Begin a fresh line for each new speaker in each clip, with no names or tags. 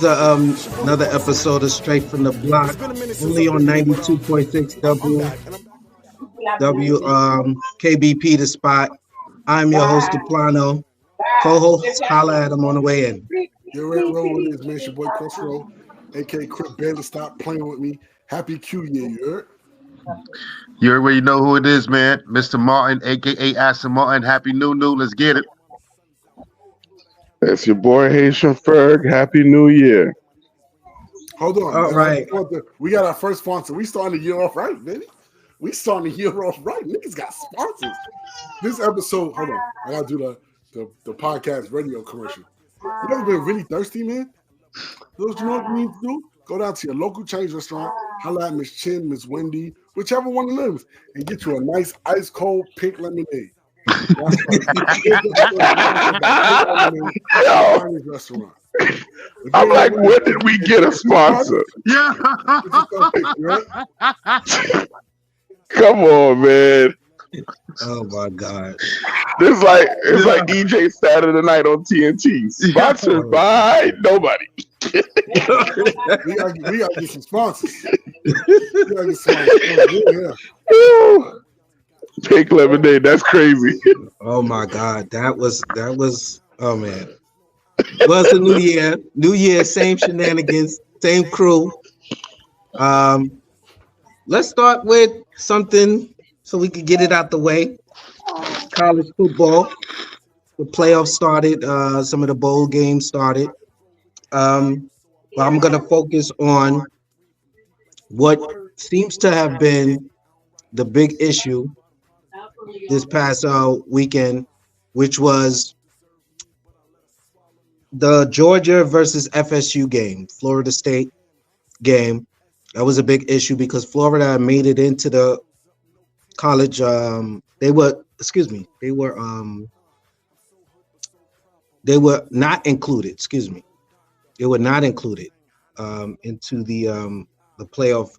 the another episode of Straight from the Block, only on 92.6 KBP the spot. I'm your host Duplano. Co-host, holla at him on the way in.
Yo, Rant roll with this man. It's your boy Crossroad, aka Chris Bailey. Stop playing with me. Happy Q year, you heard?
You already know who it is, man. Mr. Martin, aka Aston Martin. Happy New. Let's get it.
That's your boy Haitian Ferg. Happy New Year.
Hold on.
All right.
We got our first sponsor. We starting the year off right, baby. We starting the year off right. Niggas got sponsors. This episode, hold on. I gotta do the podcast radio commercial. You ever been really thirsty, man? Those you know what you need to do? Go down to your local Chinese restaurant, holla at Miss Chin, Miss Wendy, whichever one lives, and get you a nice ice cold pink lemonade. That's Chinese restaurant.
I'm like, when did we get a sponsor?
Yeah.
Come on, man.
Oh my God.
It's like EJ Saturday night on TNT. Sponsored by nobody.
we gotta get some sponsors. We gotta get some
Pink lemonade, that's crazy.
Oh my God. That was oh man. Well, it's a new year, same shenanigans, same crew. Let's start with something so we can get it out the way. College football. The playoffs started. Some of the bowl games started. I'm going to focus on what seems to have been the big issue this past weekend, which was the Georgia versus FSU game, Florida State game. That was a big issue because Florida made it into the college. They were not included. They were not included into the playoff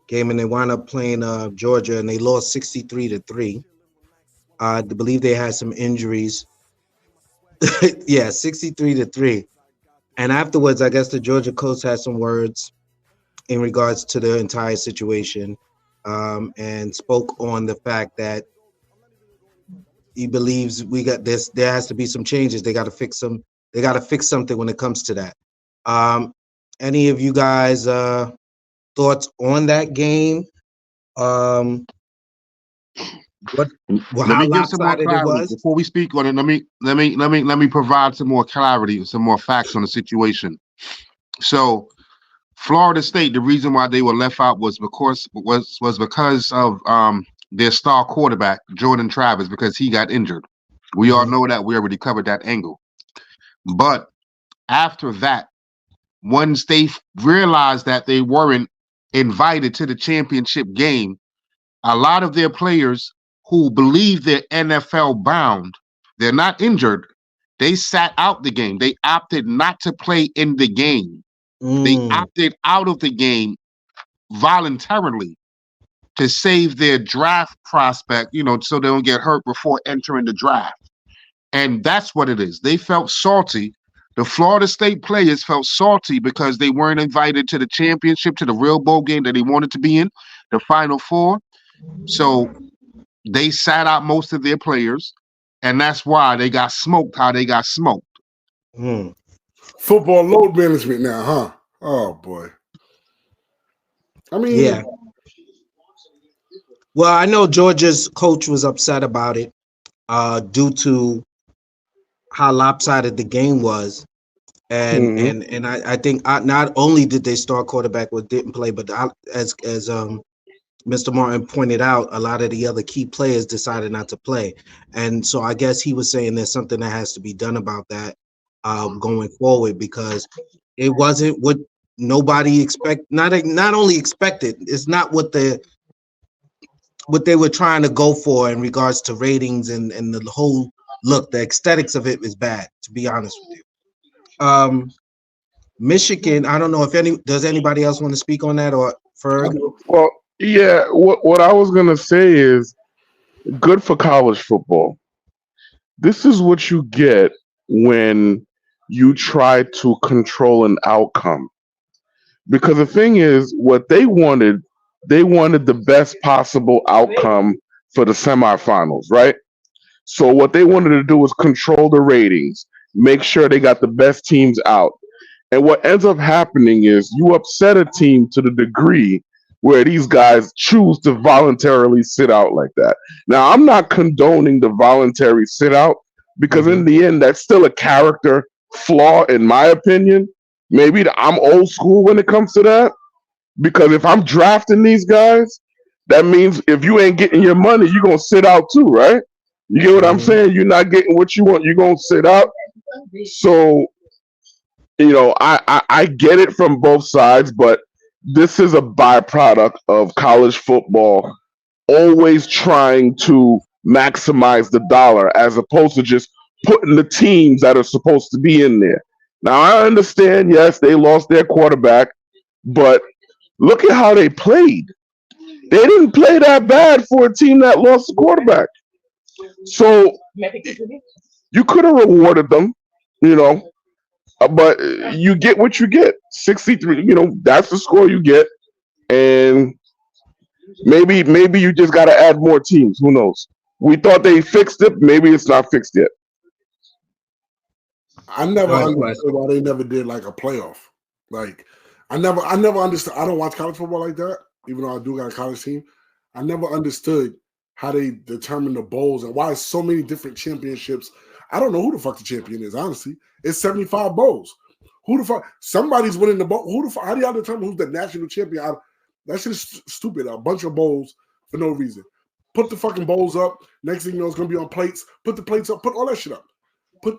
game, and they wound up playing Georgia, and they lost 63-3. I believe they had some injuries. Yeah, 63-3. And afterwards, I guess the Georgia coach had some words in regards to the entire situation, and spoke on the fact that he believes we got this. There has to be some changes. They got to fix some. They got to fix something when it comes to that. Any of you guys thoughts on that game?
Let me give some more clarity before we speak on it. Let me provide some more clarity, some more facts on the situation. So, Florida State, the reason why they were left out was because of their star quarterback Jordan Travis, because he got injured. We all know that. We already covered that angle. But after that, once they realized that they weren't invited to the championship game, a lot of their players who believe they're NFL bound, they're not injured, they sat out the game. They opted not to play in the game. They opted out of the game voluntarily to save their draft prospect, so they don't get hurt before entering the draft. And that's what it is. They felt salty. The Florida State players felt salty because they weren't invited to the championship, to the real bowl game that they wanted to be in, the Final Four. So they sat out most of their players, and that's why they got smoked how they got smoked.
Football load management now, huh? Oh, boy. I mean,
yeah. Well, I know Georgia's coach was upset about it due to how lopsided the game was. And I think not only did they start quarterback didn't play, but as Mr. Martin pointed out, a lot of the other key players decided not to play. And so I guess he was saying there's something that has to be done about that going forward, because it wasn't what nobody not only expected, it's not what they were trying to go for in regards to ratings and the whole look. The aesthetics of it is bad, to be honest with you. Michigan, I don't know if does anybody else want to speak on that, or Ferg?
Well, yeah, what I was gonna say is good for college football. This is what you get when you try to control an outcome. Because the thing is, what they wanted the best possible outcome for the semifinals, right? So what they wanted to do was control the ratings, make sure they got the best teams out. And what ends up happening is you upset a team to the degree where these guys choose to voluntarily sit out like that. Now, I'm not condoning the voluntary sit out because in the end, that's still a character flaw, in my opinion. Maybe I'm old school when it comes to that because if I'm drafting these guys, that means if you ain't getting your money, you're going to sit out too, right? You get what I'm saying? You're not getting what you want, you're going to sit out. So, I get it from both sides, but this is a byproduct of college football always trying to maximize the dollar as opposed to just putting the teams that are supposed to be in there. Now, I understand, yes, they lost their quarterback, but look at how they played. They didn't play that bad for a team that lost the quarterback. So you could have rewarded them, but you get what you get. 63, that's the score you get. And maybe you just got to add more teams. Who knows? We thought they fixed it. Maybe it's not fixed yet.
I never understood why they never did like a playoff. Like, I never understood. I don't watch college football like that, even though I do got a college team. I never understood how they determine the bowls and why it's so many different championships. I don't know who the fuck the champion is, honestly. It's 75 bowls. Who the fuck? Somebody's winning the bowl. Who the fuck? How do y'all determine who's the national champion? That shit is stupid. A bunch of bowls for no reason. Put the fucking bowls up. Next thing you know, it's going to be on plates. Put the plates up. Put all that shit up.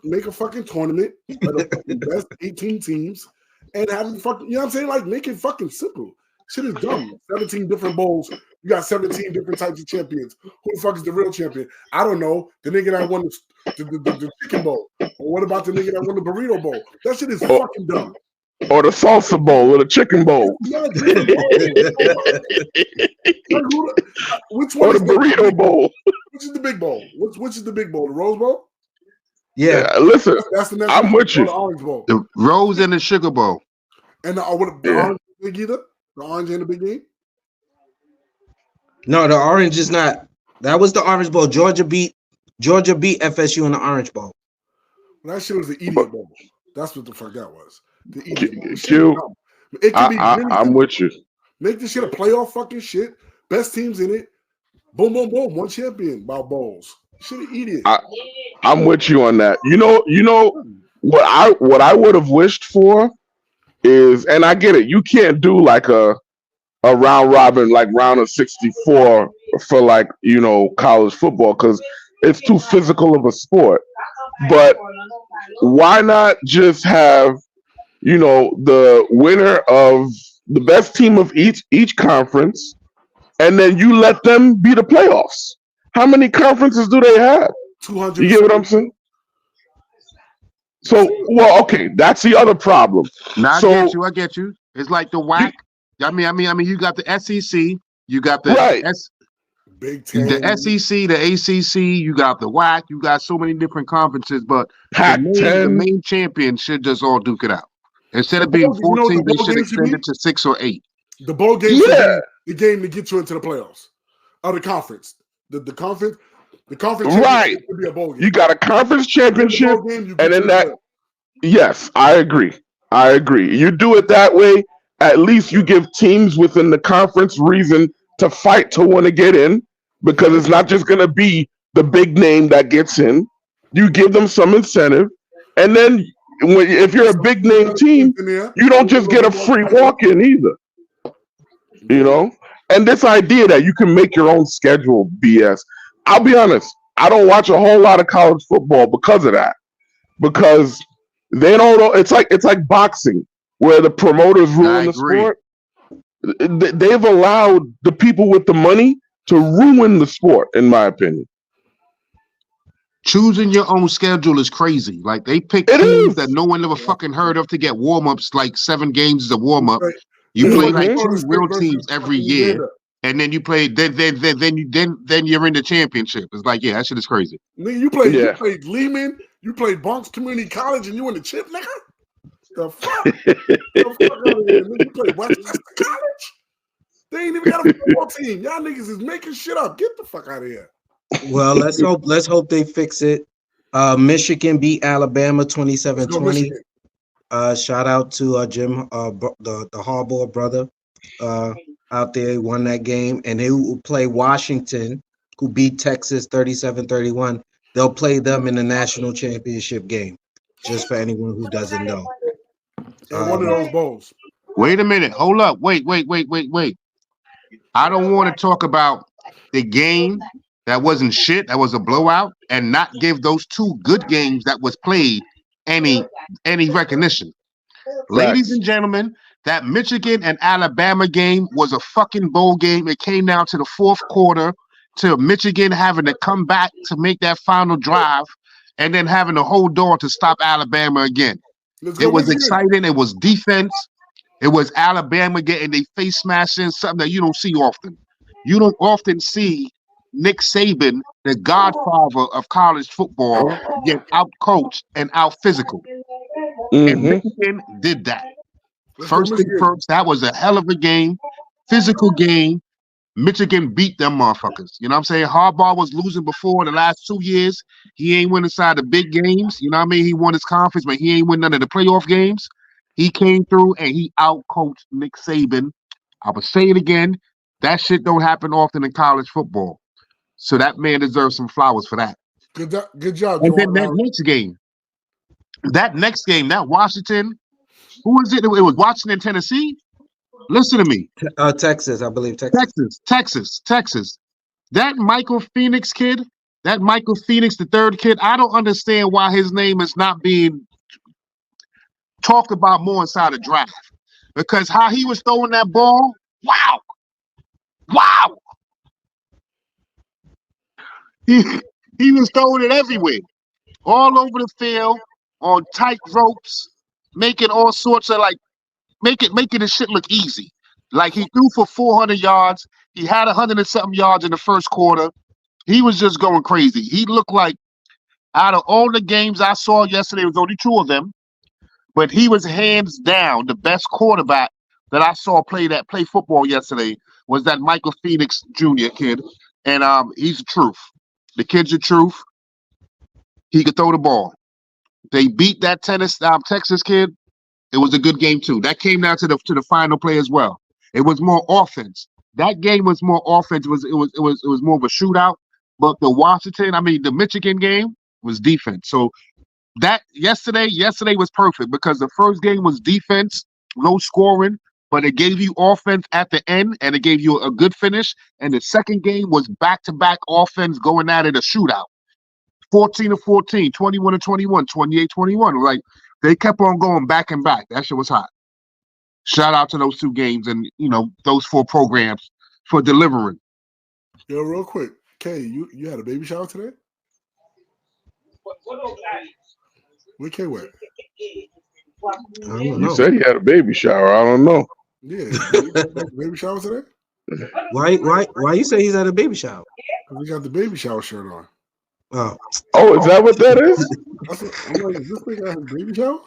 Make a fucking tournament. The best 18 teams. And have it fucking, you know what I'm saying? Like, make it fucking simple. Shit is dumb. 17 different bowls. You got 17 different types of champions. Who the fuck is the real champion? I don't know. The nigga that won the chicken bowl. Or what about the nigga that won the burrito bowl? That shit is fucking dumb.
Or the salsa bowl or the chicken bowl.
Which one
or the burrito bowl.
Which is the big bowl? Which is the big bowl? The Rose Bowl?
Yeah, listen,
that's the next
I'm
one.
with you.
The Orange Bowl.
The Rose and the Sugar Bowl.
And the Orange Big either? The Orange and the Big game?
No, the Orange is not. That was the Orange Bowl. Georgia beat FSU in the Orange Bowl.
Well, that shit was the Idiot Bowl. That's what the fuck that was. The Idiot Bowl.
It could be I'm with you.
Make this shit a playoff fucking shit. Best teams in it. Boom, boom, boom. One champion by bowls. Shit, idiot.
I'm with you on that. You know what I would have wished for is, and I get it. You can't do like a round robin, like round of 64 for like college football because it's too physical of a sport. But why not just have the winner of the best team of each conference, and then you let them be the playoffs? How many conferences do they have?
200.
You get what I'm saying? So, well, okay, that's the other problem.
Now I get you. It's like the WAC. I mean, you got the SEC, you got the
Big Ten,
the SEC, the ACC, you got the WAC, you got so many different conferences, but the main champion should just all duke it out. Instead of being 14, they should extend it to 6 or 8.
The bowl game should be the game to get you into the playoffs. Of the conference. The conference
right.
Should be a bowl game.
You got a conference championship, and then that. Yes, I agree. You do it that way. At least you give teams within the conference reason to fight to want to get in, because it's not just going to be the big name that gets in. You give them some incentive, and then if you're a big name team, you don't just get a free walk in either. And this idea that you can make your own schedule, BS. I'll be honest, I don't watch a whole lot of college football because of that. Because they don't know. It's like boxing, where the promoters ruin the sport. They've allowed the people with the money to ruin the sport, in my opinion.
Choosing your own schedule is crazy. Like, they pick teams that no one ever fucking heard of to get warm-ups, like 7 games is a warm-up. You play like 2 real teams every year, and then you play. Then you're in the championship. It's like, yeah, that shit is crazy.
You played Lehman, You played Bronx Community College and you in the chip, nigga? The fuck? The fuck out of here, nigga. You played Westchester College? They ain't even got a football team. Y'all niggas is making shit up. Get the fuck out of here.
Well, let's hope they fix it. Michigan beat Alabama 27-20. Shout out to Jim, the Harbaugh brother, out there. He won that game, and they will play Washington, who beat Texas 37-31. They'll play them in the national championship game. Just for anyone who doesn't know.
And one of those bowls.
Wait a minute. Hold up. Wait. I don't want to talk about the game that wasn't shit, that was a blowout, and not give those two good games that was played any recognition. Right. Ladies and gentlemen, that Michigan and Alabama game was a fucking bowl game. It came down to the fourth quarter, to Michigan having to come back to make that final drive, and then having to hold on to stop Alabama again. It was exciting. It was defense. It was Alabama getting their face smashed in, something that you don't see often. You don't often see Nick Saban, the godfather of college football, get out-coached and out-physical. And Michigan did that. First thing first, that was a hell of a game, physical game. Michigan beat them motherfuckers. You know what I'm saying? Harbaugh was losing before in the last 2 years. He ain't win inside the big games. You know what I mean? He won his conference, but he ain't win none of the playoff games. He came through and he out-coached Nick Saban. I will say it again. That shit don't happen often in college football. So that man deserves some flowers for that.
Good job.
And then that next game, that Washington, who was it? It was Washington, Tennessee. Listen to me.
Texas, I believe. Texas. That Michael Phoenix kid, the third kid, I don't understand why his name is not being talked about more inside the draft. Because how he was throwing that ball, wow. He was throwing it everywhere, all over the field, on tight ropes, making all sorts of making the shit look easy. Like he threw for 400 yards. He had 100 and something yards in the first quarter. He was just going crazy. He looked like, out of all the games I saw yesterday, it was only 2 of them, but he was hands down the best quarterback that I saw play football yesterday was that Michael Phoenix Jr. kid. And he's the truth. The kid's the truth. He could throw the ball. They beat that Texas kid. It was a good game too. That came down to the final play as well. It was more offense. That game was more offense. It was more of a shootout. But the Michigan game was defense. So that yesterday was perfect because the first game was defense, low scoring, but it gave you offense at the end and it gave you a good finish. And the second game was back-to-back offense going at it, a shootout. 14-14, 21-21, 28-21. Like they kept on going back and back. That shit was hot. Shout out to those 2 games and those 4 programs for delivering.
Yo, real quick, Kay, you had a baby shower today? Where Kay went?
You said he had a baby shower. I don't know.
Yeah, baby shower today?
Why you say he's at a baby shower?
We got the baby shower shirt on.
Oh, is that what that is?
I'm like, is this thing at his baby shower?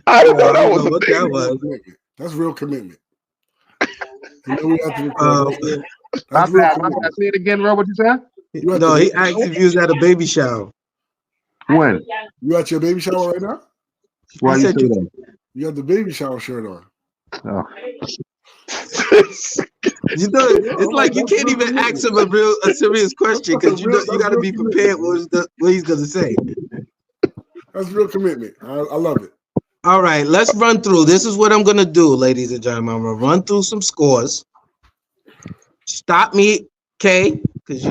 I didn't know that was a thing.
That's real commitment. And then we have to
I say it again, Rob. What you said?
No, he asked if you was at a baby shower.
When?
You at your baby shower right now?
Why you say that?
You have the baby shower shirt on.
Oh.
It's like you can't even ask him a serious question because you got to be prepared what he's gonna say.
That's real commitment. I love it.
All right, let's run through. This is what I'm gonna do, ladies and gentlemen. I'm gonna run through some scores. Stop me, Kay, because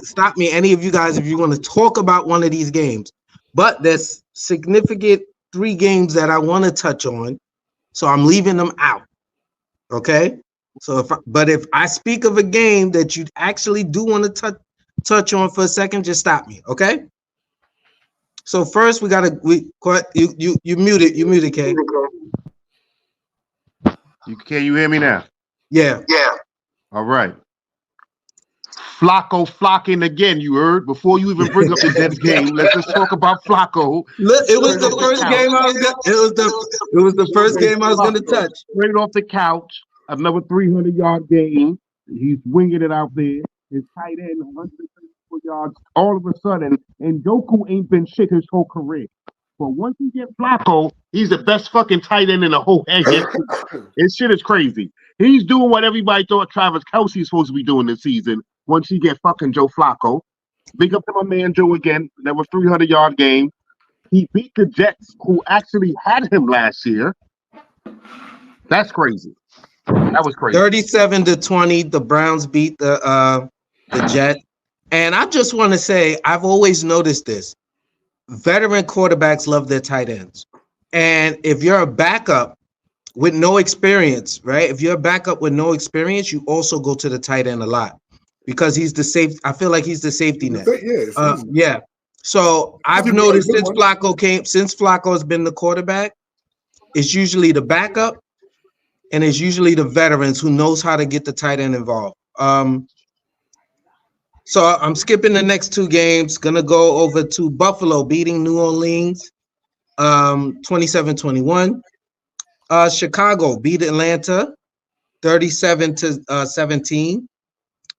stop me. Any of you guys, if you want to talk about one of these games, but there's significant 3 games that I want to touch on, so I'm leaving them out. Okay. So if I speak of a game that you actually do want to touch on for a second, just stop me. Okay. So first you muted, Kay.
Can you hear me now?
Yeah.
All right. Flacco flocking again. You heard? Before you even bring up the Jets game, let's just talk about Flacco.
Look, it was the first game I was gonna. It was the first game I was gonna touch.
Straight off the couch, another 300-yard game. He's winging it out there. His tight end, 134 yards. All of a sudden, and Njoku ain't been shit his whole career. But once you get Flacco, he's the best fucking tight end in the whole NBA. His shit is crazy. He's doing what everybody thought Travis Kelce's supposed to be doing this season. Once you get fucking Joe Flacco, big up to my man Joe again. That was 300-yard game. He beat the Jets, who actually had him last year. That's crazy. That was crazy.
37-20. The Browns beat the Jets. And I just want to say, I've always noticed this. Veteran quarterbacks love their tight ends. And if you're a backup with no experience, right? If you're a backup with no experience, you also go to the tight end a lot because he's the safe. I feel like he's the safety net. Yeah. So I've noticed since Flacco has been the quarterback, it's usually the backup and it's usually the veterans who knows how to get the tight end involved. So I'm skipping the next two games. Gonna go over to Buffalo beating New Orleans, 27-21. Chicago beat Atlanta, 37-17.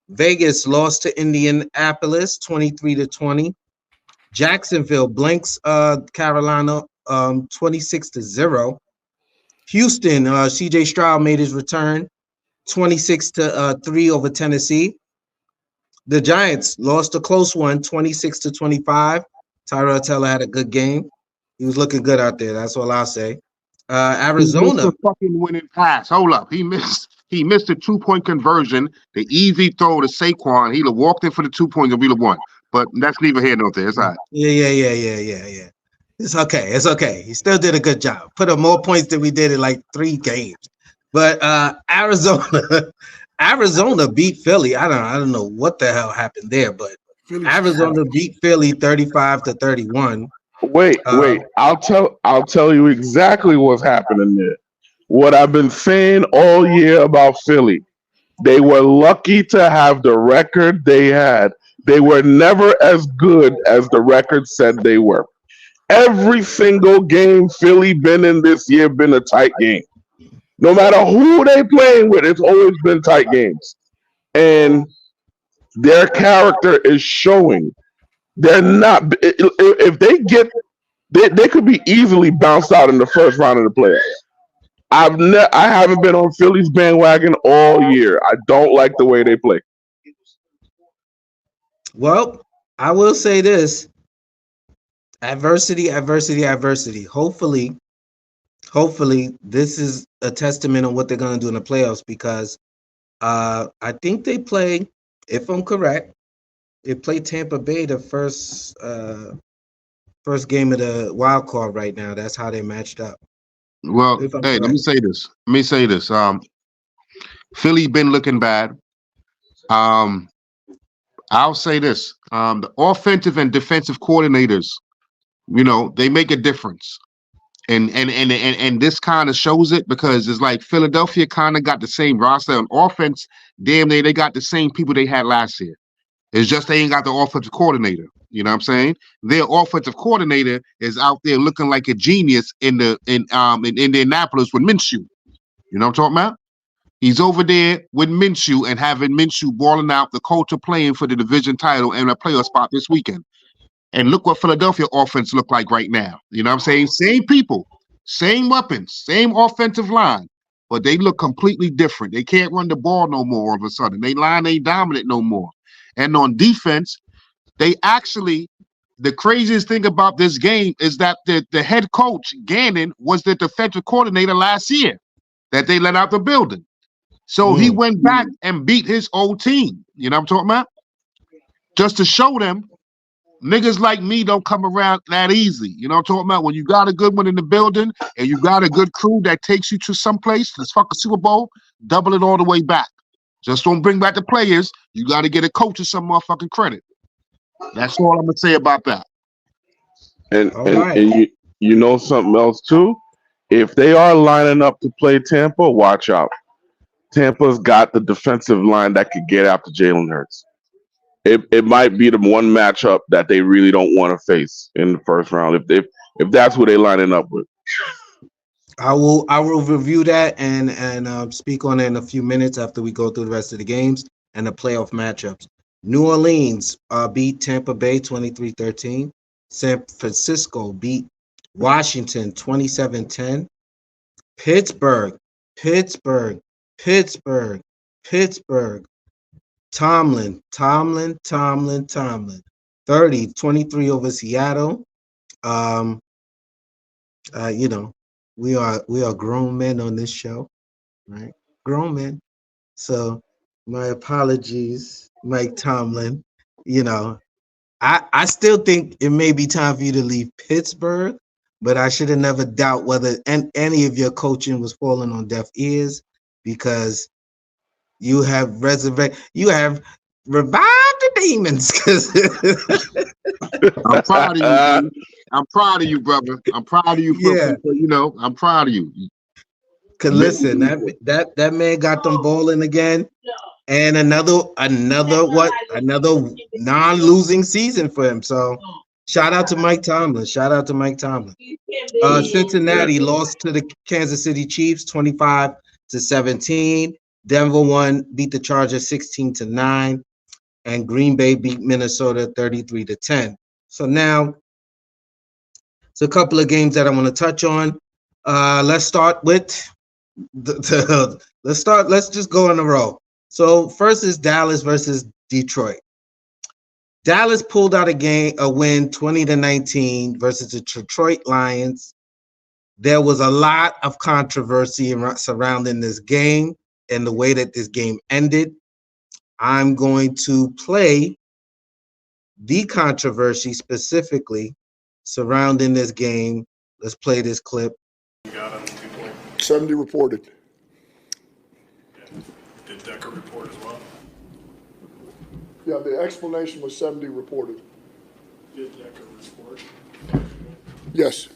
Vegas lost to Indianapolis, 23-20. Jacksonville blanks Carolina, 26-0. Houston, CJ Stroud made his return, 26-3 over Tennessee. The Giants lost a close one, 26-25. Tyrell Taylor had a good game. He was looking good out there. That's all I'll say. Arizona.
He missed the fucking winning pass. Hold up. He missed a 2-point conversion. The easy throw to Saquon. He'd have walked in for the 2 points and we'd have won. But that's neither here nor there. It's all right.
Yeah. It's okay. He still did a good job. Put up more points than we did in like 3 games. But Arizona beat Philly. I don't know what the hell happened there, but Arizona beat Philly 35-31.
Wait. I'll tell you exactly what's happening there. What I've been saying all year about Philly. They were lucky to have the record they had. They were never as good as the record said they were. Every single game Philly been in this year been a tight game. No matter who they playing with, it's always been tight games. And their character is showing. They're not. If they get, they could be easily bounced out in the first round of the playoffs. I haven't been on Philly's bandwagon all year. I don't like the way they play.
Well, I will say this: adversity. Hopefully, this is a testament on what they're going to do in the playoffs because I think they play, if I'm correct, they play Tampa Bay the first game of the wild card right now. That's how they matched up.
Well, hey, correct. Let me say this. Philly been looking bad. I'll say this. The offensive and defensive coordinators, they make a difference. And this kind of shows it because it's like Philadelphia kind of got the same roster on offense. Damn near they got the same people they had last year. It's just they ain't got the offensive coordinator. You know what I'm saying? Their offensive coordinator is out there looking like a genius in Indianapolis with Minshew. You know what I'm talking about? He's over there with Minshew and having Minshew balling out, the culture playing for the division title and a playoff spot this weekend. And look what Philadelphia offense look like right now. You know what I'm saying? Same people, same weapons, same offensive line, but they look completely different. They can't run the ball no more all of a sudden. They line ain't dominant no more. And on defense, they actually, the craziest thing about this game is that the head coach, Gannon, was the defensive coordinator last year that they let out the building. So he went back and beat his old team. You know what I'm talking about? Just to show them niggas like me don't come around that easy. You know what I'm talking about? When you got a good one in the building and you got a good crew that takes you to someplace, let's fuck a Super Bowl, double it all the way back. Just don't bring back the players. You got to get a coach some motherfucking credit. That's all I'm going to say about that.
And you know something else too? If they are lining up to play Tampa, watch out. Tampa's got the defensive line that could get after Jalen Hurts. it might be the one matchup that they really don't want to face in the first round if that's who they're lining up with.
I will review that and speak on it in a few minutes after we go through the rest of the games and the playoff matchups. New Orleans beat Tampa Bay 23-13. San Francisco beat Washington 27-10. Pittsburgh. Tomlin. 30-23 over Seattle. We are grown men on this show, right? Grown men. So my apologies, Mike Tomlin. I still think it may be time for you to leave Pittsburgh, but I should have never doubt whether any of your coaching was falling on deaf ears, because you have revived the demons.
I'm proud of you, dude. I'm proud of you, brother. I'm proud of you for I'm proud of you.
Cause listen, that man got them bowling again, and another non-losing season for him. So shout out to Mike Tomlin. Cincinnati lost to the Kansas City Chiefs 25-17. Denver beat the Chargers 16-9, and Green Bay beat Minnesota 33-10. So now it's a couple of games that I want to touch on. Let's start with let's just go in a row. So first is Dallas versus Detroit. Dallas pulled out a win 20-19 versus the Detroit Lions. There was a lot of controversy surrounding this game and the way that this game ended. I'm going to play the controversy specifically surrounding this game. Let's play this clip.
70 reported.
Did Decker report as well?
Yeah, the explanation was 70 reported.
Did Decker report?
Yes.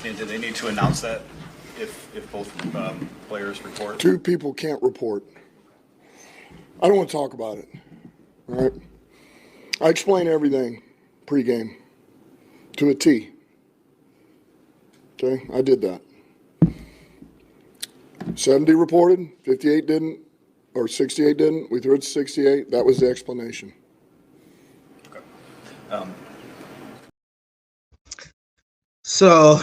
And do they need to announce that if both players report?
Two people can't report. I don't want to talk about it. All right. I explain everything pregame to a T. Okay, I did that. 70 reported, 58 didn't, or 68 didn't. We threw it to 68. That was the explanation.
Okay.
So,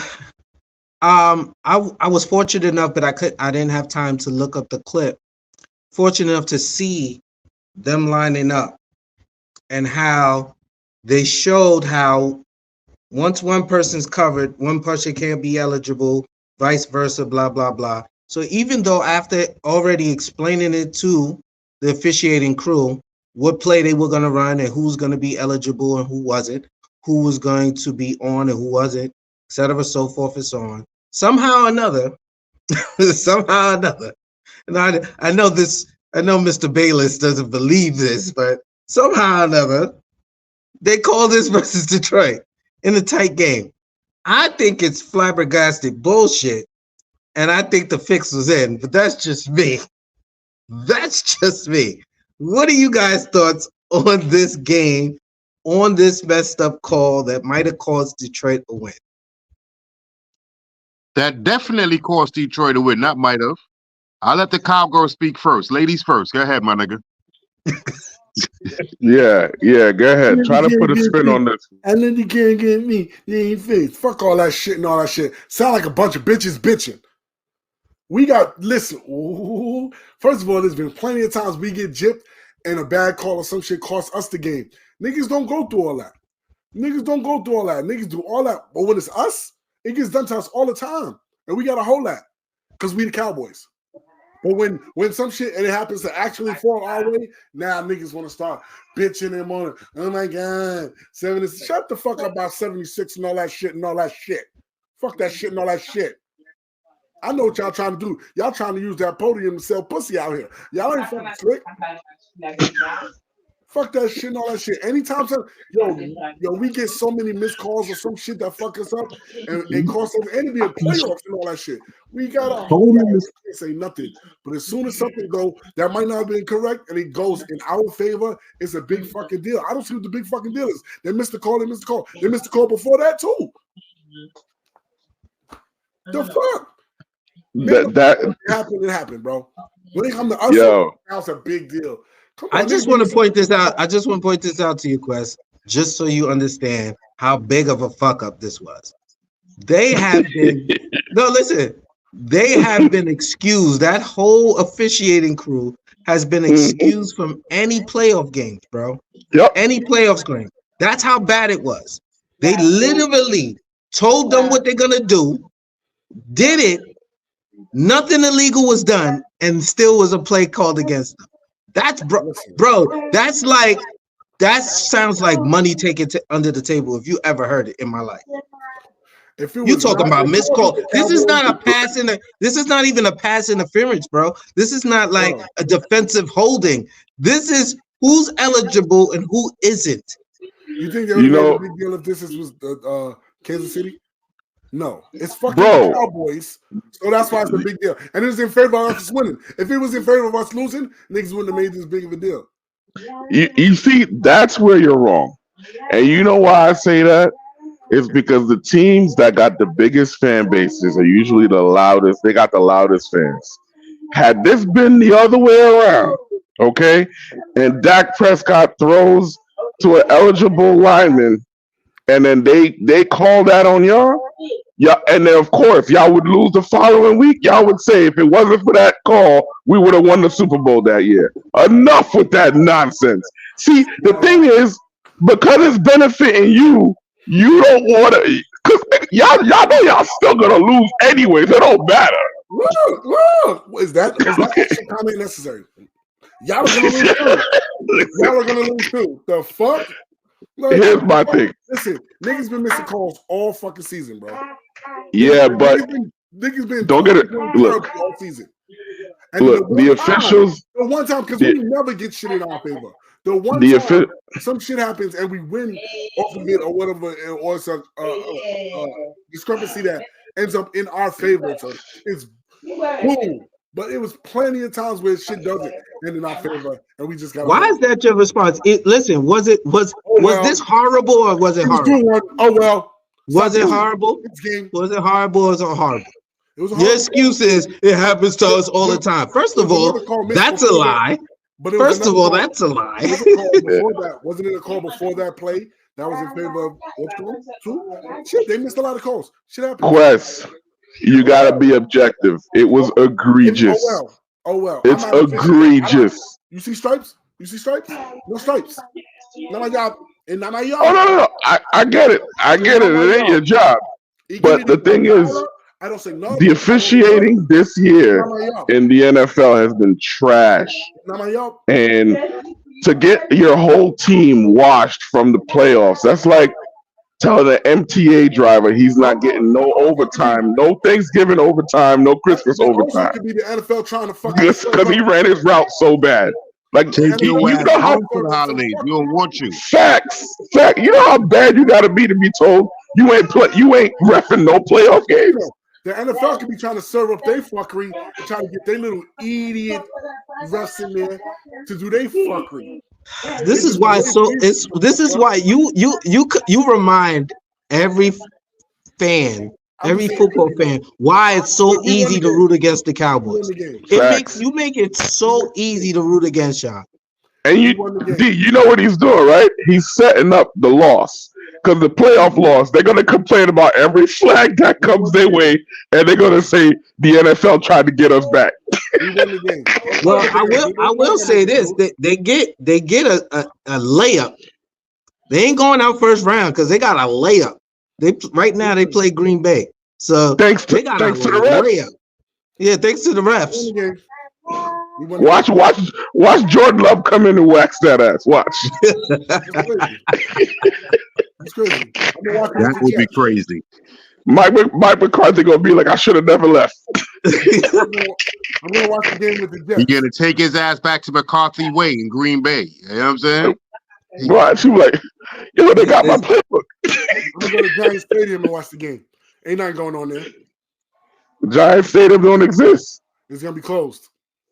I was fortunate enough, but I didn't have time to look up the clip. Fortunate enough to see them lining up and how they showed how once one person's covered, one person can't be eligible, vice versa, blah, blah, blah. So even though after already explaining it to the officiating crew, what play they were going to run and who's going to be eligible and who wasn't, who was going to be on and who wasn't, et cetera, so forth and so on. Somehow or another, and I know Mr. Bayless doesn't believe this, but somehow or another, they call this versus Detroit in a tight game. I think it's flabbergasted bullshit, and I think the fix was in, but that's just me. What are you guys' thoughts on this game, on this messed up call that might have caused Detroit a win?
That definitely caused Detroit a win. That might have. I'll let the cowgirl speak first. Ladies first. Go ahead, my nigga.
Yeah, go ahead. Try to put a spin on this.
And then you can't get me. You ain't fixed. Fuck all that shit and all that shit. Sound like a bunch of bitches bitching. Listen. Ooh, first of all, there's been plenty of times we get gypped and a bad call or some shit costs us the game. Niggas don't go through all that. Niggas do all that. But when it's us, it gets done to us all the time. And we got to hold that because we the Cowboys. But when some shit and it happens to actually fall our way, now niggas want to start bitching them on it. Oh my God. 70, shut the fuck up about 76 and all that shit. Fuck that shit and all that shit. I know what y'all trying to do. Y'all trying to use that podium to sell pussy out here. Y'all ain't fucking slick. Fuck that shit and all that shit. Anytime, yo, we get so many missed calls or some shit that fuck us up and cost us and be a playoffs and all that shit. We gotta hold on. We can't say nothing. But as soon as something go that might not have been correct and it goes in our favor, it's a big fucking deal. I don't see what the big fucking deal is. They missed the call. They missed the call. They missed the call before that too. The fuck? That it happened, bro. When it comes to us, that's a big deal.
I just want to point this out. I just want to point this out to you, Quest, just so you understand how big of a fuck up this was. They have been they have been excused. That whole officiating crew has been excused from any playoff games, bro.
Yep.
Any playoffs game. That's how bad it was. They literally told them what they're gonna do, did it, nothing illegal was done, and still was a play called against them. That's bro. That sounds like money taken under the table if you ever heard it in my life. You talking about missed call? This is not a pass in. This is not even a pass interference, bro. This is not like a defensive holding. This is who's eligible and who isn't.
You think there would be a big deal if this was Kansas City? No, it's fucking Cowboys, so that's why it's a big deal. And it's in favor of us winning. If it was in favor of us losing, niggas wouldn't have made this big of a deal.
You see, that's where you're wrong. And you know why I say that? It's because the teams that got the biggest fan bases are usually the loudest. They got the loudest fans. Had this been the other way around, okay, and Dak Prescott throws to an eligible lineman, and then they call that on y'all. Yeah, and then of course y'all would lose the following week. Y'all would say if it wasn't for that call, we would have won the Super Bowl that year. Enough with that nonsense. See, the thing is, because it's benefiting you, you don't want to. Cause y'all know y'all still gonna lose anyway. So it don't matter.
Look. Is that comment necessary? Y'all are gonna lose too. Y'all are gonna lose too. The fuck? Like,
here's my thing.
Listen, niggas been missing calls all fucking season, bro.
Yeah, but
niggas been
don't get it. Look,
all season. And
look, the officials.
The one time, because we never get shit in our favor. The one time some shit happens and we win off of it or whatever, or it's a discrepancy that ends up in our favor. So it's boom. But it was plenty of times where shit doesn't end in our favor, and we just got.
Why is that your response? Listen, was this horrible or was it horrible?
Oh well.
Was it horrible? Was it horrible or was it horrible? It was horrible. Your excuse is it happens to us all the time. First of all, that's a lie. First of all, that's a lie.
Wasn't it a call before that play that was in favor of what's going on? Shit, they missed a lot of calls. Shit happened.
Quest. You gotta be objective. It was egregious.
Oh well.
It's egregious.
You see stripes? No stripes. Not my job. And not my job.
Oh no. I get it. It ain't your job. But the thing is,
I don't say no.
The officiating this year in the NFL has been trash. And to get your whole team washed from the playoffs, that's like telling an MTA driver he's not getting no overtime, no Thanksgiving overtime, no Christmas overtime.
Could be the NFL trying to fuck
because he ran his route so bad. Like
you know how for the holidays, we don't want you.
Facts. You know how bad you got to be told you ain't reffing no playoff games.
The NFL could be trying to serve up their fuckery and trying to get their little idiot refs in there to do their fuckery.
This is why this is why you remind every fan, every football fan, why it's so easy to root against the Cowboys. You make it so easy to root against y'all.
And you know what he's doing, right? He's setting up the loss. Because the playoff loss, they're going to complain about every flag that comes their way, and they're going to say the NFL tried to get us back.
Well, I will say this: they get a layup. They ain't going out first round because they got a layup. Right now they play Green Bay, so they got a layup. Yeah, thanks to the refs.
Watch Jordan Love come in and wax that ass. Watch.
That's crazy.
That would be crazy.
Mike McCarthy gonna be like, I should have never left.
I'm gonna watch the game with the Jets.
You're gonna take his ass back to McCarthy Way in Green Bay. You know what I'm saying?
Right? She was like, yo, they got my playbook.
I'm gonna go to Giant Stadium and watch the game. Ain't nothing going on there.
Giant Stadium don't exist.
It's gonna be closed.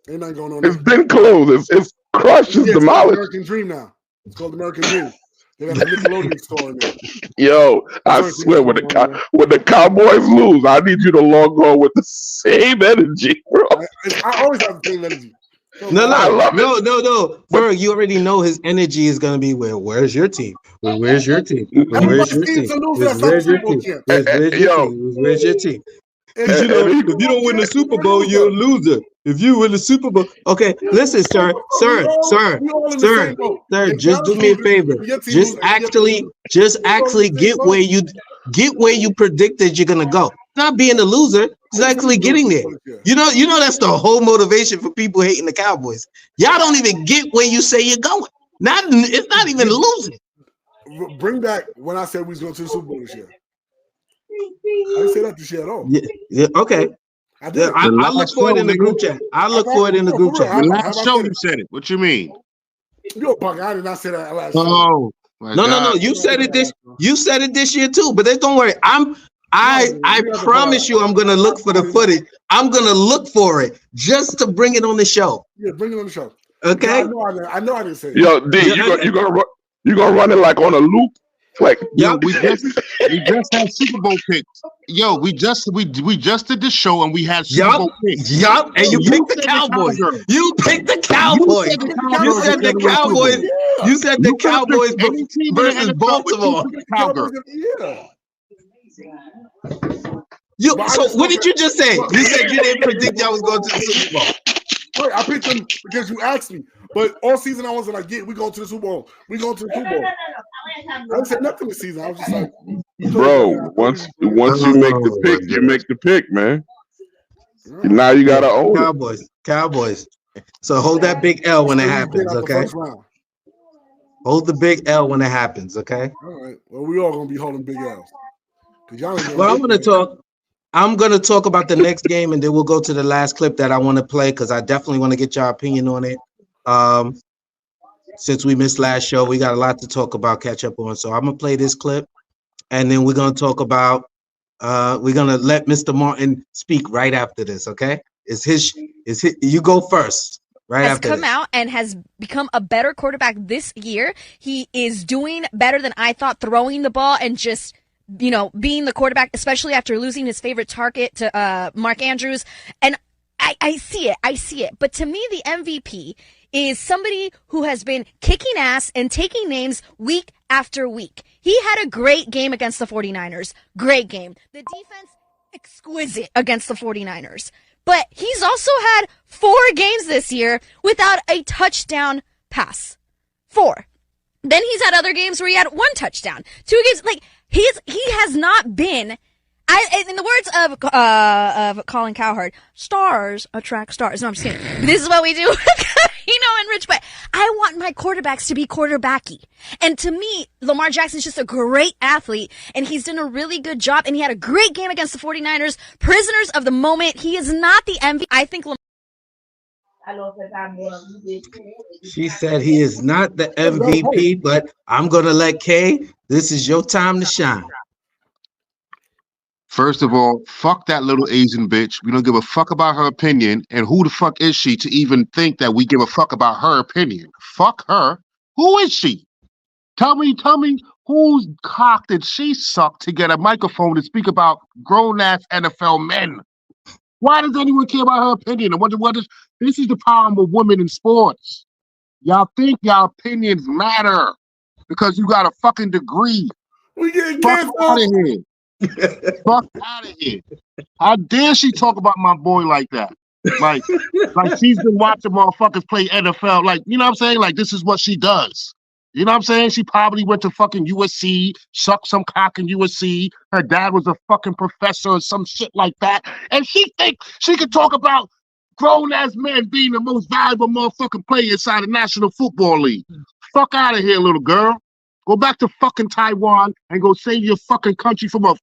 Ain't nothing going on there.
It's been closed. It's crushed. It's demolished.
American Dream now. It's called American Dream. They got a Nickelodeon store in there.
Yo, I swear, when the Cowboys lose, I need you to log on with the same energy, bro.
I always have the same energy.
No. Berg, you already know his energy is gonna be where's your team? Where's your team? Where's your team? Where's your team? Where's your team? Because if you don't win the Super Bowl, you're a loser. If you win the Super Bowl, okay. Listen, sir, just do me a favor. Just actually get where you predicted you're gonna go. Not being a loser, it's actually getting there. You know that's the whole motivation for people hating the Cowboys. Y'all don't even get where you say you're going. It's not even losing.
Bring back when I said we was going to the Super Bowl this year. I didn't say that this year at all.
Yeah, okay. I look for it in the group chat.
The last show you said it. What you mean?
Yo, Buck, I did not say that last
show.
No. You said it this year too. But don't worry. I promise you I'm gonna look for the footage. I'm gonna look for it just to bring it on the show.
Yeah, bring it on the show.
Okay.
I know I didn't say it.
Yo, D, you gonna run it like on a loop? Like,
yo, we just had Super Bowl picks. Yo, we just did this show and we had Super Bowl picks.
Yup, and you picked the Cowboys. You picked the Cowboys. You said the Cowboys. You said the Cowboys versus Baltimore. So what did you just say? You said you didn't predict y'all was going to the Super Bowl.
Right, I picked them because you asked me. But all season I wasn't like, we going to the Super Bowl. We going to the Super Bowl. I didn't say nothing this season. I was just like,
bro, once you make the pick, you make the pick, man. Now you gotta own
Cowboys. So hold that big L when it happens, okay? Hold the big L when it happens, okay?
All right. Well, we all gonna be holding big L's.
Well, I'm gonna talk about the next game, and then we'll go to the last clip that I want to play because I definitely want to get your opinion on it. Since we missed last show, we got a lot to talk about, catch up on. So I'm gonna play this clip, and then we're gonna talk about. We're gonna let Mr. Martin speak right after this. Okay? You go first. Right
has
after
come
this.
out and has become a better quarterback this year. He is doing better than I thought, throwing the ball and just, being the quarterback, especially after losing his favorite target to Mark Andrews. And I see it. But to me, the MVP is somebody who has been kicking ass and taking names week after week. He had a great game against the 49ers. Great game. The defense, exquisite against the 49ers. But he's also had 4 games this year without a touchdown pass. 4. Then he's had other games where he had 1 touchdown. 2 games, he has not been. In the words of Colin Cowherd, stars attract stars. No, I'm just kidding. This is what we do, and Rich. But I want my quarterbacks to be quarterbacky. And to me, Lamar Jackson's just a great athlete, and he's done a really good job. And he had a great game against the 49ers. Prisoners of the moment. He is not the MVP. I think Lamar.
She said he is not the MVP, but I'm going to let Kay. This is your time to shine.
First of all, fuck that little Asian bitch. We don't give a fuck about her opinion. And who the fuck is she to even think that we give a fuck about her opinion? Fuck her. Who is she? Tell me whose cock did she suck to get a microphone to speak about grown-ass NFL men? Why does anyone care about her opinion? And this is the problem with women in sports. Y'all think y'all opinions matter because you got a fucking degree.
We getting
fuck out of here. Fuck out of here. How dare she talk about my boy like that? Like she's been watching motherfuckers play NFL. Like, you know what I'm saying? Like, this is what she does. You know what I'm saying? She probably went to fucking USC, sucked some cock in USC. Her dad was a fucking professor or some shit like that. And she think she could talk about grown-ass men being the most valuable motherfucking player inside the National Football League. Fuck out of here, little girl. Go back to fucking Taiwan and go save your fucking country from a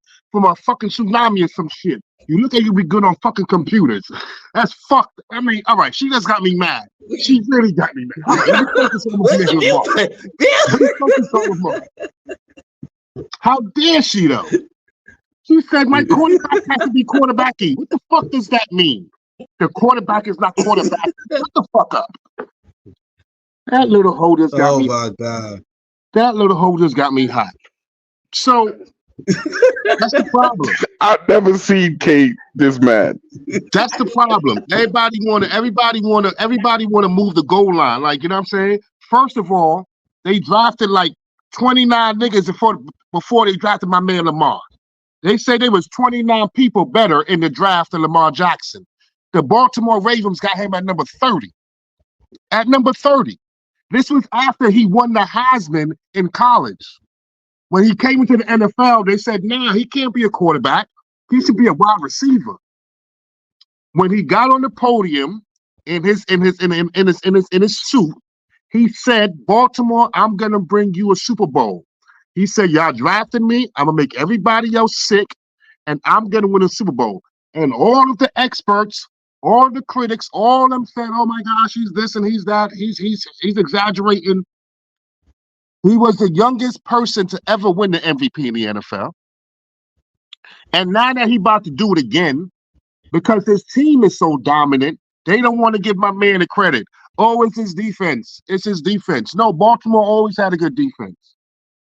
fucking tsunami or some shit. You look like you be good on fucking computers. That's fucked. I mean, all right, she just got me mad. She really got me mad. All right, let me focus on
What's the
Lamar.
viewpoint?
Let me focus on Lamar. How dare she though? She said my quarterback has to be quarterbacky. What the fuck does that mean? The quarterback is not quarterback. Shut the fuck up. That little hoe just got me.
Oh my god.
That little hoe just got me hot. So that's the problem.
I've never seen Kate this mad.
That's the problem. Everybody wanna move the goal line. Like, you know what I'm saying? First of all, they drafted like 29 niggas before they drafted my man Lamar. They say there was 29 people better in the draft than Lamar Jackson. The Baltimore Ravens got him at number 30. At number 30. This was after he won the Heisman in college. When he came into the NFL, they said, nah, he can't be a quarterback. He should be a wide receiver. When he got on the podium in his suit, he said, Baltimore, I'm gonna bring you a Super Bowl. He said, y'all drafted me, I'm gonna make everybody else sick, and I'm gonna win a Super Bowl. And all of the experts, all the critics, all of them said, oh my gosh, he's this and he's that, he's exaggerating. He was the youngest person to ever win the MVP in the NFL. And now that he's about to do it again, because his team is so dominant, they don't want to give my man the credit. Oh, it's his defense. It's his defense. No, Baltimore always had a good defense.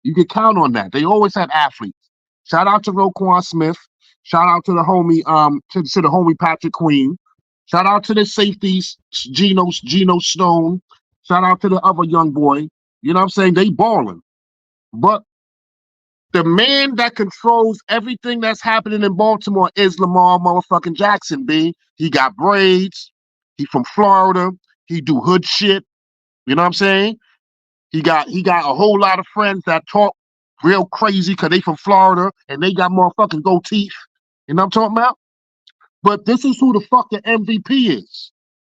You can count on that. They always had athletes. Shout out to Roquan Smith. Shout out to the homie, to the homie Patrick Queen. Shout out to the safeties, Geno Stone. Shout out to the other young boy. You know what I'm saying? They balling. But the man that controls everything that's happening in Baltimore is Lamar motherfucking Jackson, B. He got braids. He from Florida. He do hood shit. You know what I'm saying? He got a whole lot of friends that talk real crazy because they from Florida and they got motherfucking gold teeth. You know what I'm talking about? But this is who the fuck the MVP is.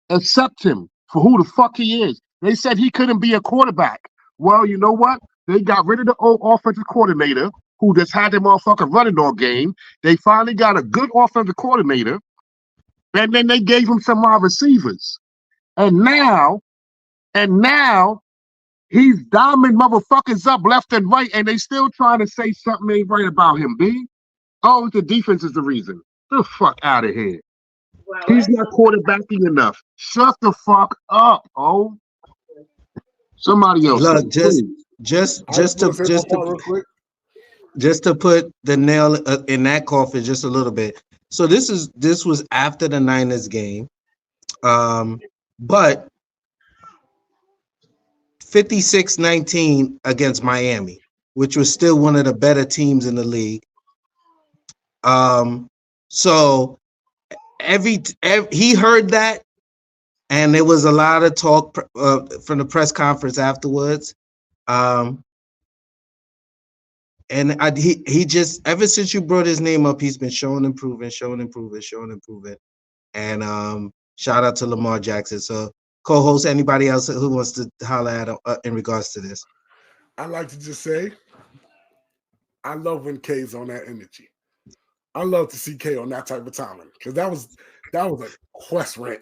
Accept him for who the fuck he is. They said he couldn't be a quarterback. Well, you know what? They got rid of the old offensive coordinator who just had their motherfucking running dog game. They finally got a good offensive coordinator. And then they gave him some wide receivers. And now he's diamond motherfuckers up left and right, and they still trying to say something ain't right about him, B. Oh, the defense is the reason. Get the fuck out of here. Wow, he's not quarterbacking enough. Shut the fuck up, oh. Somebody else.
Look, just to put the nail in that coffin just a little bit. So this was after the Niners game, but 56-19 against Miami, which was still one of the better teams in the league. So he heard that, and there was a lot of talk from the press conference afterwards. And he just, ever since you brought his name up, he's been showing improvement. And shout out to Lamar Jackson. So co-host, anybody else who wants to holler at in regards to this?
I like to just say, I love when K's on that energy. I love to see K on that type of timing because that was a quest rant.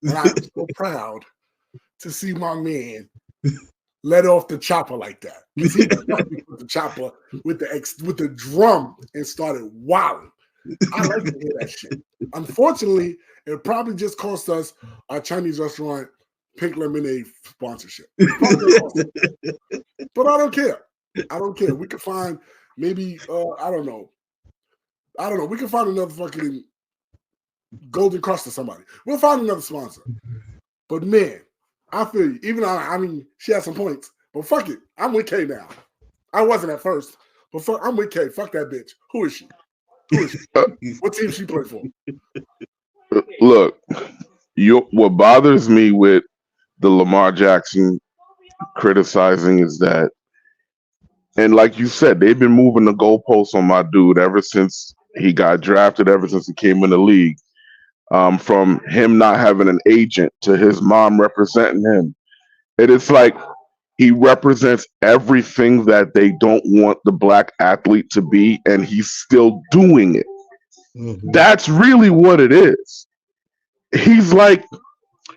And I'm so proud to see my man let off the chopper like that. Because he put the chopper with the drum and started wilding. I like to hear that shit. Unfortunately, it probably just cost us our Chinese restaurant Pink Lemonade sponsorship. But I don't care. We could find maybe I don't know. We can find another fucking Golden Crust or somebody. We'll find another sponsor. But man, I feel you. Even though, I mean, she has some points. But fuck it. I'm with K now. I wasn't at first. But I'm with K. Fuck that bitch. Who is she? What team she play for?
Look, what bothers me with the Lamar Jackson criticizing is that, and like you said, they've been moving the goalposts on my dude ever since he got drafted, ever since he came in the league. From him not having an agent to his mom representing him. It is like he represents everything that they don't want the black athlete to be, and he's still doing it. That's really what it is. He's like,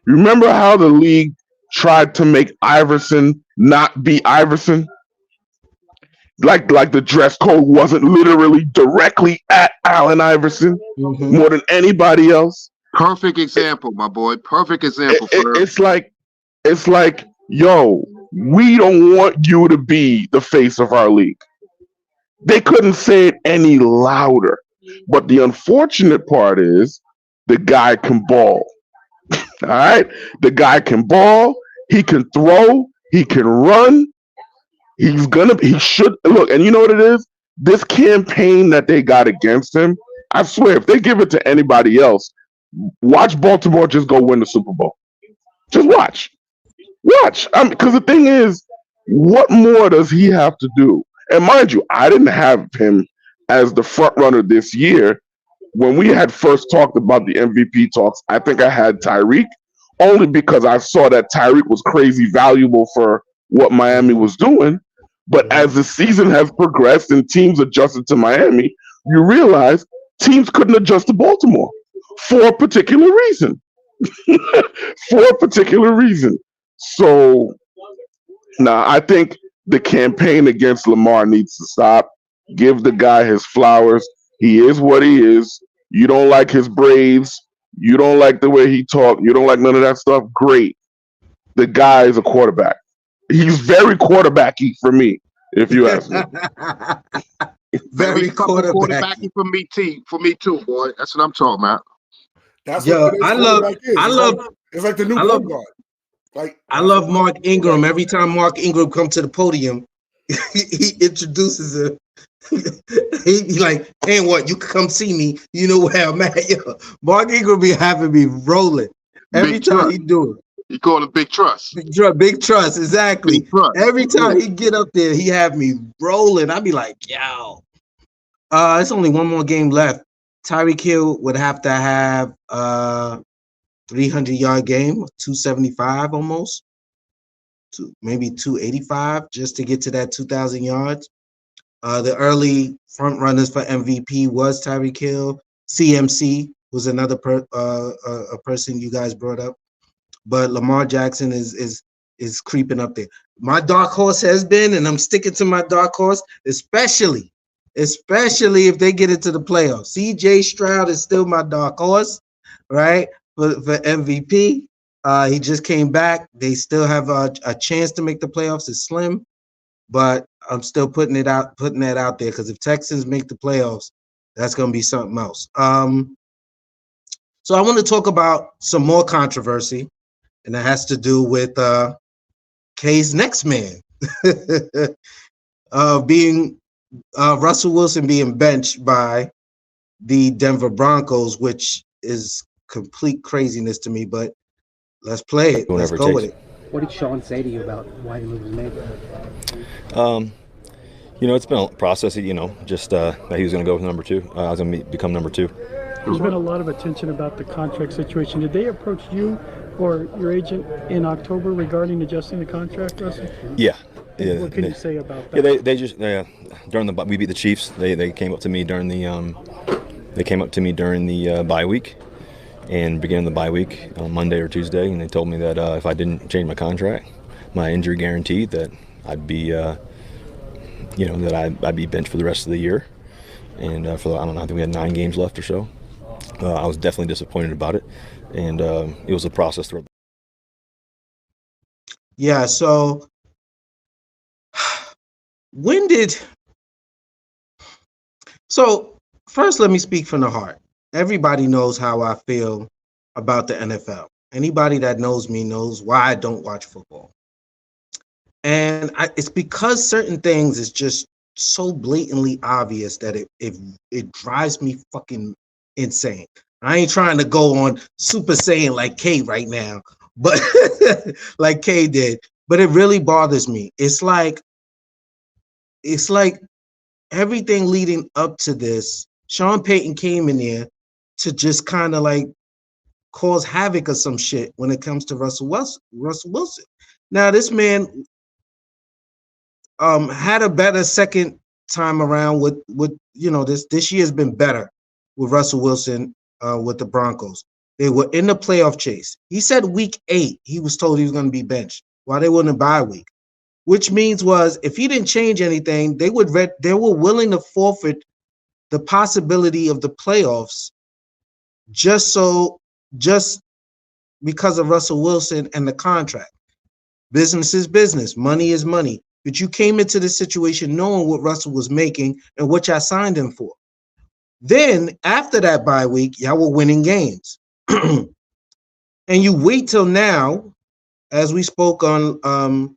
remember how the league tried to make Iverson not be Iverson? Like the dress code wasn't literally directly at Allen Iverson more than anybody else.
Perfect example, my boy. Perfect example.
It's like, yo, we don't want you to be the face of our league. They couldn't say it any louder. But the unfortunate part is the guy can ball. All right? The guy can ball, he can throw, he can run. He should look, and you know what it is? This campaign that they got against him, I swear, if they give it to anybody else, watch Baltimore just go win the Super Bowl. Just watch. Watch. Because the thing is, what more does he have to do? And mind you, I didn't have him as the front runner this year. When we had first talked about the MVP talks, I think I had Tyreek only because I saw that Tyreek was crazy valuable for what Miami was doing. But as the season has progressed and teams adjusted to Miami, you realize teams couldn't adjust to Baltimore for a particular reason. For a particular reason. So now I think the campaign against Lamar needs to stop. Give the guy his flowers. He is what he is. You don't like his braids. You don't like the way he talked. You don't like none of that stuff. Great. The guy is a quarterback. He's very quarterbacky for me, if you ask me.
Very
quarterbacky for me too, boy. That's what I'm talking about.
That's what
I love.
It's like the new point guard. Like
I love Mark Ingram. Every time Mark Ingram comes to the podium, he introduces him. He like, hey, what? You can come see me. You know where I'm at. Yo, Mark Ingram be having me rolling every time he do it.
He call it Big Trust.
Big Trust, exactly. Big trust. Every time he get up there, he have me rolling. I be like, yo. It's only one more game left. Tyreek Hill would have to have 300-yard game, 275 almost, maybe 285 just to get to that 2,000 yards. The early front runners for MVP was Tyreek Hill. CMC was another a person you guys brought up. But Lamar Jackson is creeping up there. My dark horse has been, and I'm sticking to my dark horse, especially if they get into the playoffs. CJ Stroud is still my dark horse, right? For MVP. He just came back. They still have a chance to make the playoffs. It's slim, but I'm still putting that out there because if Texans make the playoffs, that's going to be something else. So I want to talk about some more controversy, and that has to do with K's next man being Russell Wilson being benched by the Denver Broncos, which is complete craziness to me, but let's play it. Let's go with it.
What did Sean say to you about why the move was made?
It's been a process, just that he was going to go with number two. I was going to become number two.
There's been a lot of attention about the contract situation. Did they approach you or your agent in October regarding adjusting the contract, Russell?
Yeah.
What can you say about that?
Yeah, they just during we beat the Chiefs. They came up to me during the bye week, and beginning of the bye week on Monday or Tuesday, and they told me that if I didn't change my contract, my injury guaranteed, that I'd be I'd be benched for the rest of the year, and I think we had 9 games left or so. I was definitely disappointed about it, and it was a process throughout.
Yeah. So So first, let me speak from the heart. Everybody knows how I feel about the NFL. Anybody that knows me knows why I don't watch football. And it's because certain things is just so blatantly obvious that it drives me fucking insane. I ain't trying to go on Super Saiyan like K right now, but like K did. But it really bothers me. It's like everything leading up to this, Sean Payton came in there to just kind of like cause havoc or some shit when it comes to Russell Wilson. Now, this man had a better second time around with this year's been better with Russell Wilson with the Broncos. They were in the playoff chase. He said week 8 he was told he was going to be benched while they were in a bye week, which means was if he didn't change anything, they were willing to forfeit the possibility of the playoffs just because of Russell Wilson and the contract. Business is business. Money is money. But you came into this situation knowing what Russell was making and what y'all signed him for. Then, after that bye week, y'all were winning games. And you wait till now, as we spoke on,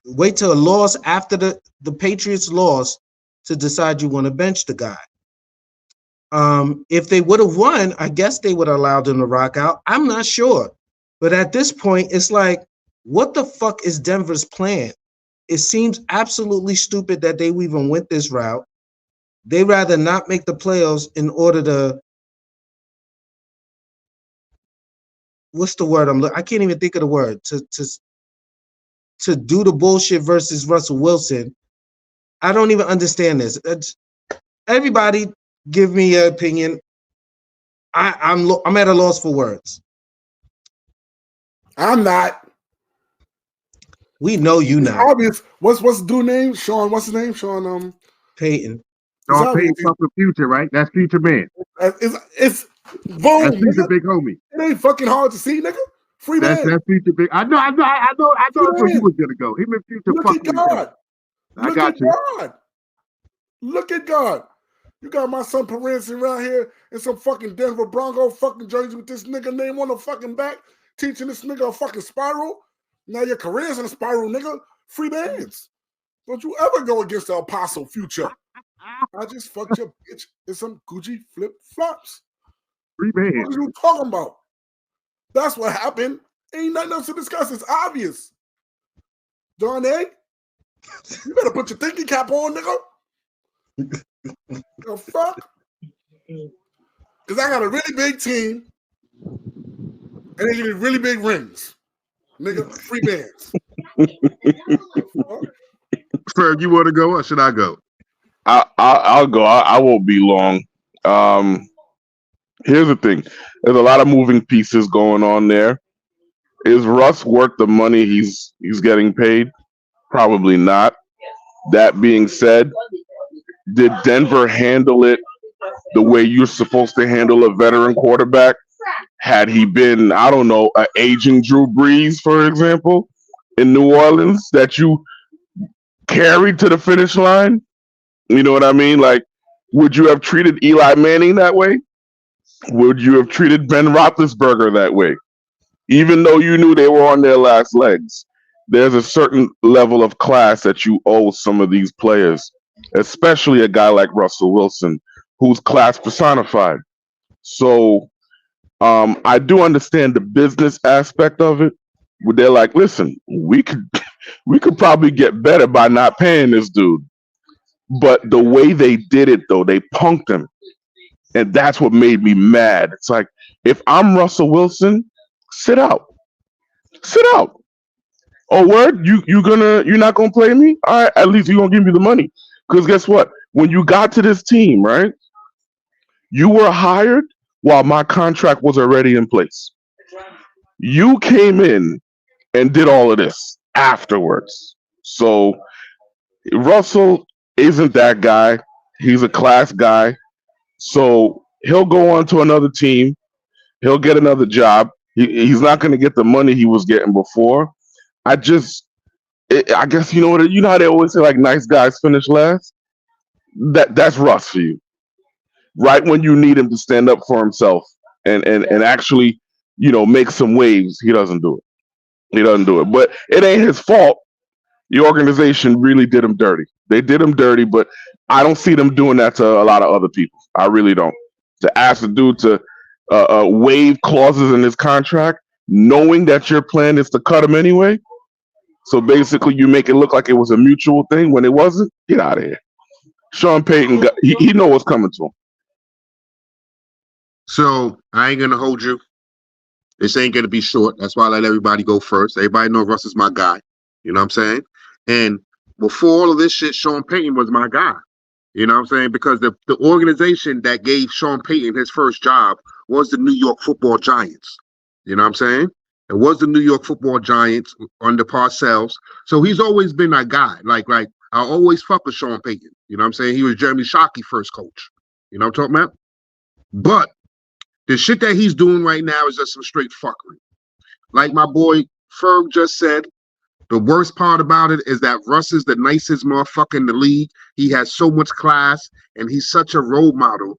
wait till a loss after the Patriots lost to decide you want to bench the guy. If they would have won, I guess they would have allowed him to rock out. I'm not sure. But at this point, it's like, what the fuck is Denver's plan? It seems absolutely stupid that they even went this route. They rather not make the playoffs in order to, what's the word? I can't even think of the word. To do the bullshit versus Russell Wilson. I don't even understand this. Everybody give me your opinion. I'm at a loss for words.
I'm not.
We know you
it's
not.
Obvious. What's the dude name? Sean. What's his name? Sean.
Payton.
Sean Payton from the future, right? That's future man.
It's boom.
That's future big homie.
It ain't fucking hard to see, nigga. Free man.
That's future big. I know. That's where he was gonna go. He meant future.
Look at God.
I got you.
God. Look at God. You got my son Parenzi around here in some fucking Denver Bronco fucking jersey with this nigga name on the fucking back, teaching this nigga a fucking spiral. Now your career's in a spiral, nigga. Free bands. Don't you ever go against the apostle future. I just fucked your bitch in some Gucci flip flops.
Free bands.
What are you talking about? That's what happened. Ain't nothing else to discuss. It's obvious. John A., you better put your thinking cap on, nigga. The fuck? Because I got a really big team and they give me really big rings. Nigga, free bands.
Sir, you want to go or should I go?
I'll go. I won't be long. Here's the thing. There's a lot of moving pieces going on there. Is Russ worth the money he's getting paid? Probably not. That being said, did Denver handle it the way you're supposed to handle a veteran quarterback? Had he been, I don't know, an aging Drew Brees, for example, in New Orleans that you carried to the finish line? You know what I mean? Like, would you have treated Eli Manning that way? Would you have treated Ben Roethlisberger that way? Even though you knew they were on their last legs, there's a certain level of class that you owe some of these players, especially a guy like Russell Wilson, who's class personified. So I do understand the business aspect of it. Where they're like, listen, we could probably get better by not paying this dude. But the way they did it, though, they punked him. And that's what made me mad. It's like, if I'm Russell Wilson, sit out. Sit out. Oh, word? You're not gonna play me? All right, at least you're gonna give me the money. Because guess what? When you got to this team, right? You were hired while my contract was already in place. You came in and did all of this afterwards. So Russell isn't that guy. He's a class guy. So he'll go on to another team. He'll get another job. He's not going to get the money he was getting before. I guess you know what? You know how they always say like nice guys finish last. That's Russ for you. Right when you need him to stand up for himself and actually, make some waves, he doesn't do it. He doesn't do it. But it ain't his fault. The organization really did him dirty. They did him dirty, but I don't see them doing that to a lot of other people. I really don't. To ask the dude to waive clauses in his contract, knowing that your plan is to cut him anyway. So basically, you make it look like it was a mutual thing when it wasn't. Get out of here. Sean Payton, he know what's coming to him.
So I ain't gonna hold you. This ain't gonna be short. That's why I let everybody go first. Everybody know Russ is my guy. You know what I'm saying? And before all of this shit, Sean Payton was my guy. You know what I'm saying? Because the organization that gave Sean Payton his first job was the New York Football Giants. You know what I'm saying? It was the New York Football Giants under Parcells. So he's always been that guy. Like I always fuck with Sean Payton. You know what I'm saying? He was Jeremy Shockey's first coach. You know what I'm talking about? But the shit that he's doing right now is just some straight fuckery. Like my boy Ferg just said, the worst part about it is that Russ is the nicest motherfucker in the league. He has so much class, and he's such a role model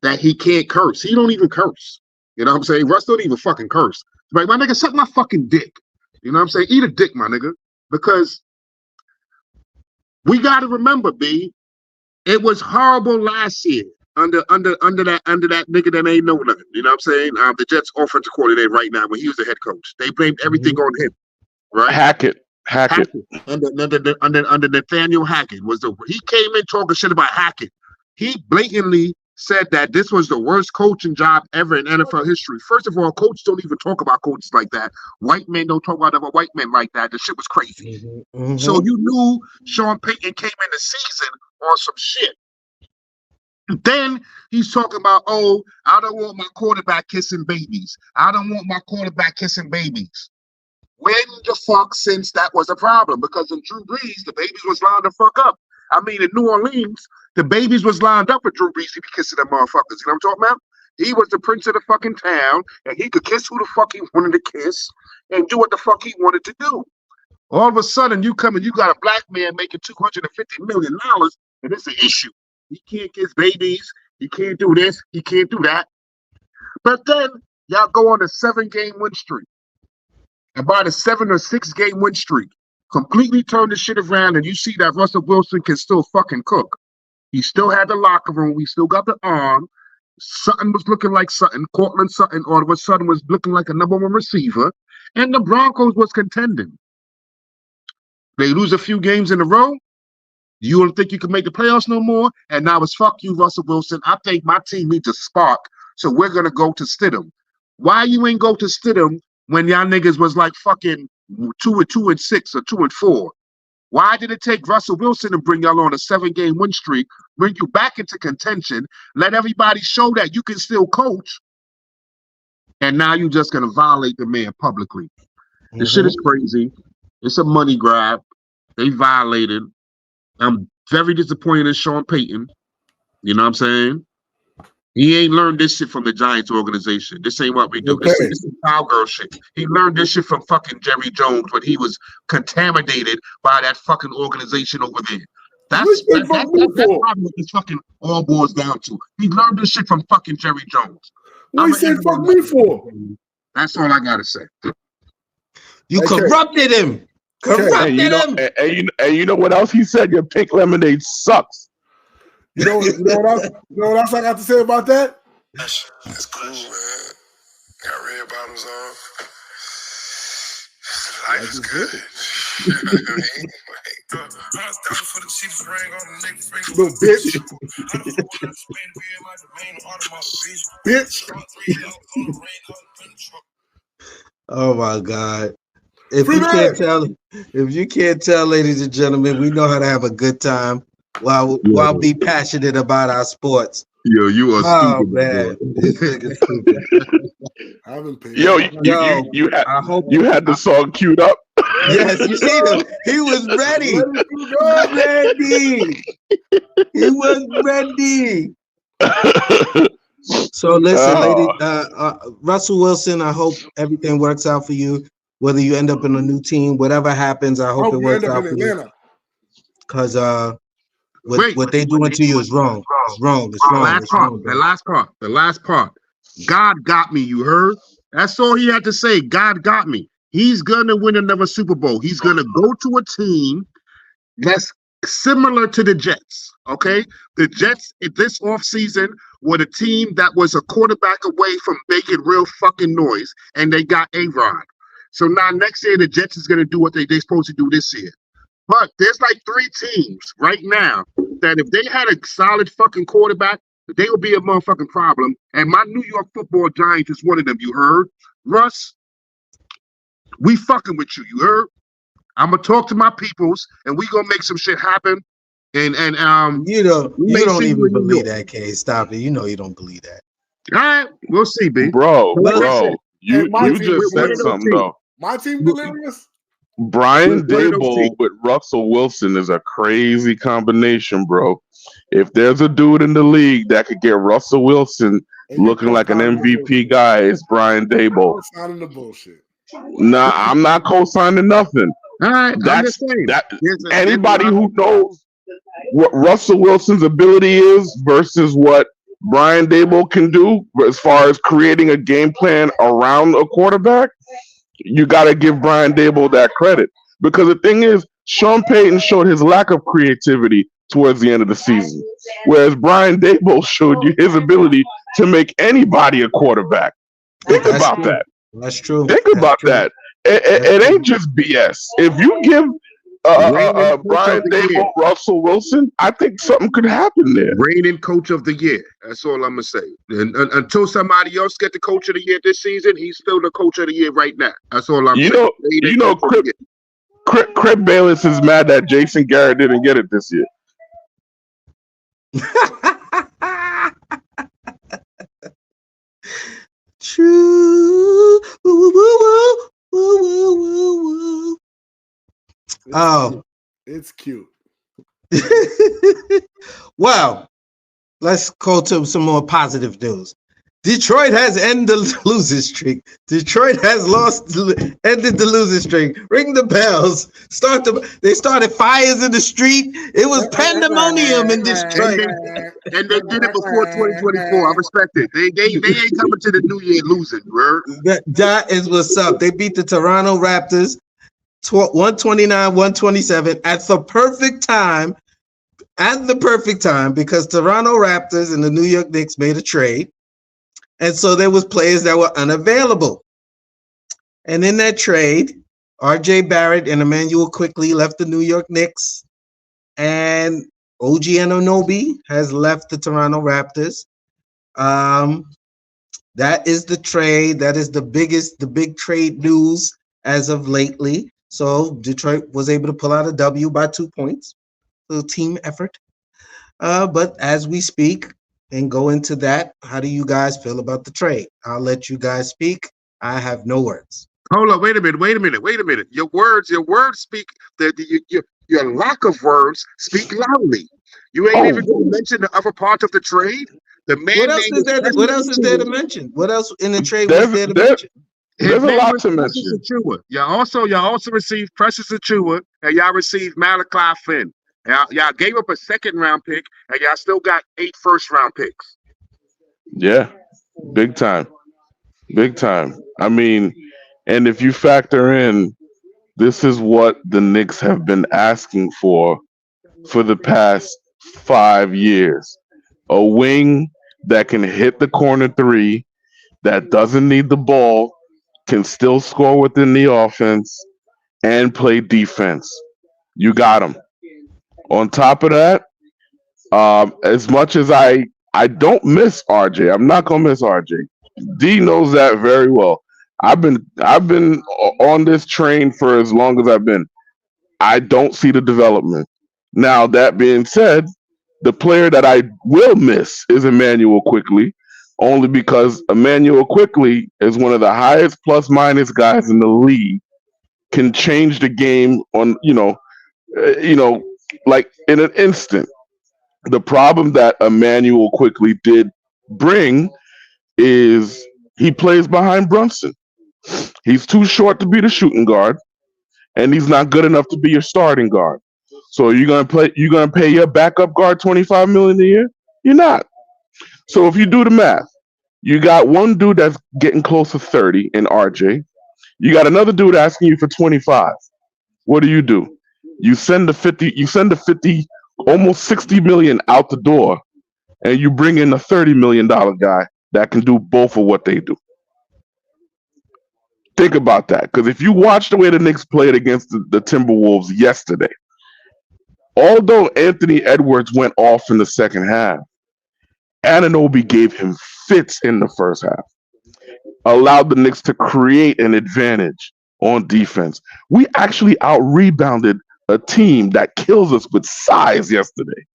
that he can't curse. He don't even curse. You know what I'm saying? Russ don't even fucking curse. Like, my nigga, suck my fucking dick. You know what I'm saying? Eat a dick, my nigga. Because we got to remember, B, it was horrible last year under that nigga that ain't know nothing. You know what I'm saying? The Jets offensive coordinator right now when he was the head coach. They blamed everything on him. Right?
Hackett.
Under Nathaniel Hackett he came in talking shit about Hackett. He blatantly said that this was the worst coaching job ever in NFL history. First of all, coaches don't even talk about coaches like that. White men don't talk about other white men like that. The shit was crazy. Mm-hmm. So you knew Sean Payton came in the season on some shit. Then he's talking about, oh, I don't want my quarterback kissing babies. I don't want my quarterback kissing babies. When the fuck since that was a problem? Because in Drew Brees, the babies was lined the fuck up. I mean, in New Orleans, the babies was lined up for Drew Brees to be kissing them motherfuckers. You know what I'm talking about? He was the prince of the fucking town, and he could kiss who the fuck he wanted to kiss and do what the fuck he wanted to do. All of a sudden, you come and you got a black man making $250 million, and it's an issue. He can't kiss babies. He can't do this. He can't do that. But then, y'all go on a 7-game win streak. And by the 7 or 6 game win streak, completely turned the shit around, and you see that Russell Wilson can still fucking cook. He still had the locker room. He still got the arm. Sutton was looking like Sutton. Cortland Sutton all of a sudden was looking like a number 1 receiver. And the Broncos was contending. They lose a few games in a row. You don't think you can make the playoffs no more? And now it's fuck you, Russell Wilson. I think my team needs a spark, so we're going to go to Stidham. Why you ain't go to Stidham when y'all niggas was like fucking 2-6 or 2-4? Why did it take Russell Wilson to bring y'all on a 7-game win streak, bring you back into contention, let everybody show that you can still coach, and now you just gonna violate the man publicly? This shit is crazy. It's a money grab. They violated. I'm very disappointed in Sean Payton. You know what I'm saying? He ain't learned this shit from the Giants organization. This ain't what we do. Okay. This is cowgirl shit. He learned this shit from fucking Jerry Jones when he was contaminated by that fucking organization over there. That's probably what this fucking all boils down to. He learned this shit from fucking Jerry Jones.
What you say fuck me for?
That's all I gotta say.
You corrupted him. Corrupted him.
And you know what else he said? Your pink lemonade sucks.
You know what else I got to say about that?
That's cool, man. Got red bottoms on. Life is good. You know what I mean?
Little bitch. Bitch.
Oh my God. If you can't tell, ladies and gentlemen, we know how to have a good time while be passionate about our sports.
Yo, you are stupid,
man. This nigga's stupid.
You had the song queued up.
Yes, you see him. He was ready. He was ready. So listen, lady, Russell Wilson, I hope everything works out for you. Whether you end up in a new team, whatever happens, I hope it works out for you. Because what they doing to you is wrong. It's wrong.
The last part. God got me, you heard? That's all he had to say. God got me. He's going to win another Super Bowl. He's going to go to a team that's similar to the Jets, okay? The Jets, in this offseason, were the team that was a quarterback away from making real fucking noise, and they got A-Rod. So now next year, the Jets is going to do what they're supposed to do this year. But there's like 3 teams right now that if they had a solid fucking quarterback, they would be a motherfucking problem. And my New York Football Giants is one of them, you heard? Russ, we fucking with you, you heard? I'm going to talk to my peoples, and we going to make some shit happen. And
You don't
we
you
may
don't
see you
even
in New
believe
York.
that, K. Stop it. You know you don't believe that.
All right, we'll see, B.
Bro,
But like I said,
bro,
And my
you
team
just
one
said
of those
delirious.
something
teams.
though.
My team delirious.
Brian
One of those
Dable
teams.
with Russell Wilson is a crazy combination, bro. If there's a dude in the league that could get Russell Wilson
And you're
looking like an
co-signing the
MVP
bullshit.
guy, it's Brian Dable.
Co-signing the bullshit.
Nah, I'm not co-signing nothing.
All right, I'm
That's
just saying.
that.
There's a
Anybody
lot.
who knows what Russell Wilson's ability is versus what Brian Dable can do as far as creating a game plan around a quarterback, you got to give Brian Dable that credit. Because the thing is, Sean Payton showed his lack of creativity towards the end of the season, whereas Brian Dable showed you his ability to make anybody a quarterback. Think
That's
about
true.
that.
That's true.
Think
That's
about
true.
that.
That's
It
true.
ain't just BS. If you give
Reigning coach
Brian
of the year.
Dable, Russell Wilson, I think something could happen there.
Reigning coach of the year. That's all I'm gonna say. And until somebody else get the coach of the year this season, he's still the coach of the year right now. That's all I'm
You
saying.
know,
Reigning coach of the year.
Craig Bayless is mad that Jason Garrett didn't get it this year.
True. Woo, woo, woo, woo, woo, woo, woo. Oh.
It's cute.
Well, let's go to some more positive news. Detroit has ended the losing streak. Detroit has ended the losing streak. Ring the bells. They started fires in the street. It was pandemonium in Detroit.
And they did it before 2024. I respect it. They ain't coming to the new year losing, bro.
That is what's up. They beat the Toronto Raptors 129-127 at the perfect time. At the perfect time, because Toronto Raptors and the New York Knicks made a trade. And so there was players that were unavailable. And in that trade, RJ Barrett and Emmanuel Quickly left the New York Knicks. And OG Anunoby has left the Toronto Raptors. That is the trade. That is the big trade news as of lately. So Detroit was able to pull out a W by 2 points. A little team effort. But as we speak, and go into that, how do you guys feel about the trade? I'll let you guys speak. I have no words.
Hold on, wait a minute. Your words speak. Your lack of words speak loudly. You ain't even going to mention the other part of the trade. The man.
What else is there to mention? What else in the trade was there to mention?
There's a lot to mention.
Y'all also received Precious Achua, and y'all received Malachi Flynn. Y'all gave up a second round pick, and y'all still got 8 first round picks.
Yeah, big time. I mean, and if you factor in, this is what the Knicks have been asking for the past 5 years. A wing that can hit the corner three, that doesn't need the ball, can still score within the offense, and play defense. You got them. On top of that, as much as I don't miss RJ, I'm not gonna miss RJ. D knows that very well. I've been on this train for as long as I've been. I don't see the development. Now that being said, the player that I will miss is Emmanuel Quickly, only because Emmanuel Quickly is one of the highest plus minus guys in the league. Can change the game on like in an instant. The problem that Emmanuel Quickly did bring is he plays behind Brunson. He's too short to be the shooting guard, and he's not good enough to be your starting guard. So you're gonna pay your backup guard $25 million a year? You're not. So if you do the math, you got one dude that's getting close to 30 in RJ. You got another dude asking you for 25. What do? You send the 50, almost 60 million out the door, and you bring in a $30 million guy that can do both of what they do. Think about that, because if you watch the way the Knicks played against the Timberwolves yesterday, although Anthony Edwards went off in the second half, Anunoby gave him fits in the first half, allowed the Knicks to create an advantage on defense. We actually out-rebounded a team that kills us with size yesterday.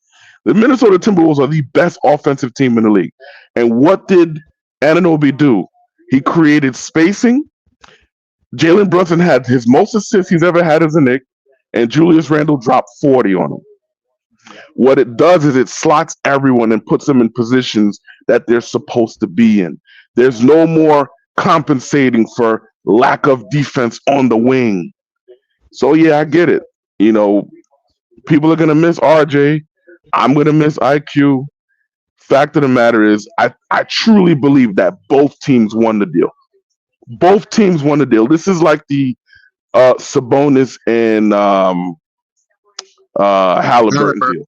The Minnesota Timberwolves are the best offensive team in the league. And what did Anunoby do? He created spacing. Jalen Brunson had his most assists he's ever had as a Knick, and Julius Randle dropped 40 on him. What it does is it slots everyone and puts them in positions that they're supposed to be in. There's no more compensating for lack of defense on the wing. So yeah, I get it. You know, people are gonna miss RJ. I'm gonna miss IQ. Fact of the matter is, I truly believe that both teams won the deal. Both teams won the deal. This is like the Sabonis and Halliburton deal.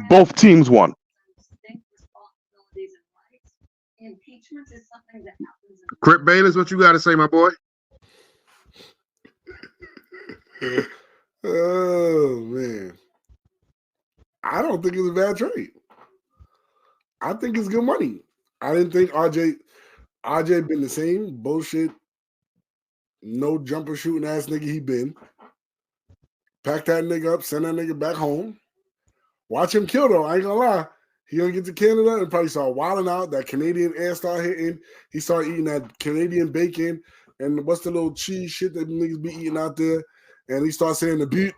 Both teams won.
Crip Bayless, what you got to say, my boy?
Oh man, I don't think it's a bad trade. I think it's good money. I didn't think RJ been the same bullshit, no jumper shooting ass nigga he been. Pack that nigga up, send that nigga back home. Watch him kill though. I ain't gonna lie. He gonna get to Canada and probably start wilding out. That Canadian air start hitting. He start eating that Canadian bacon and what's the little cheese shit that niggas be eating out there. And he starts saying the beat.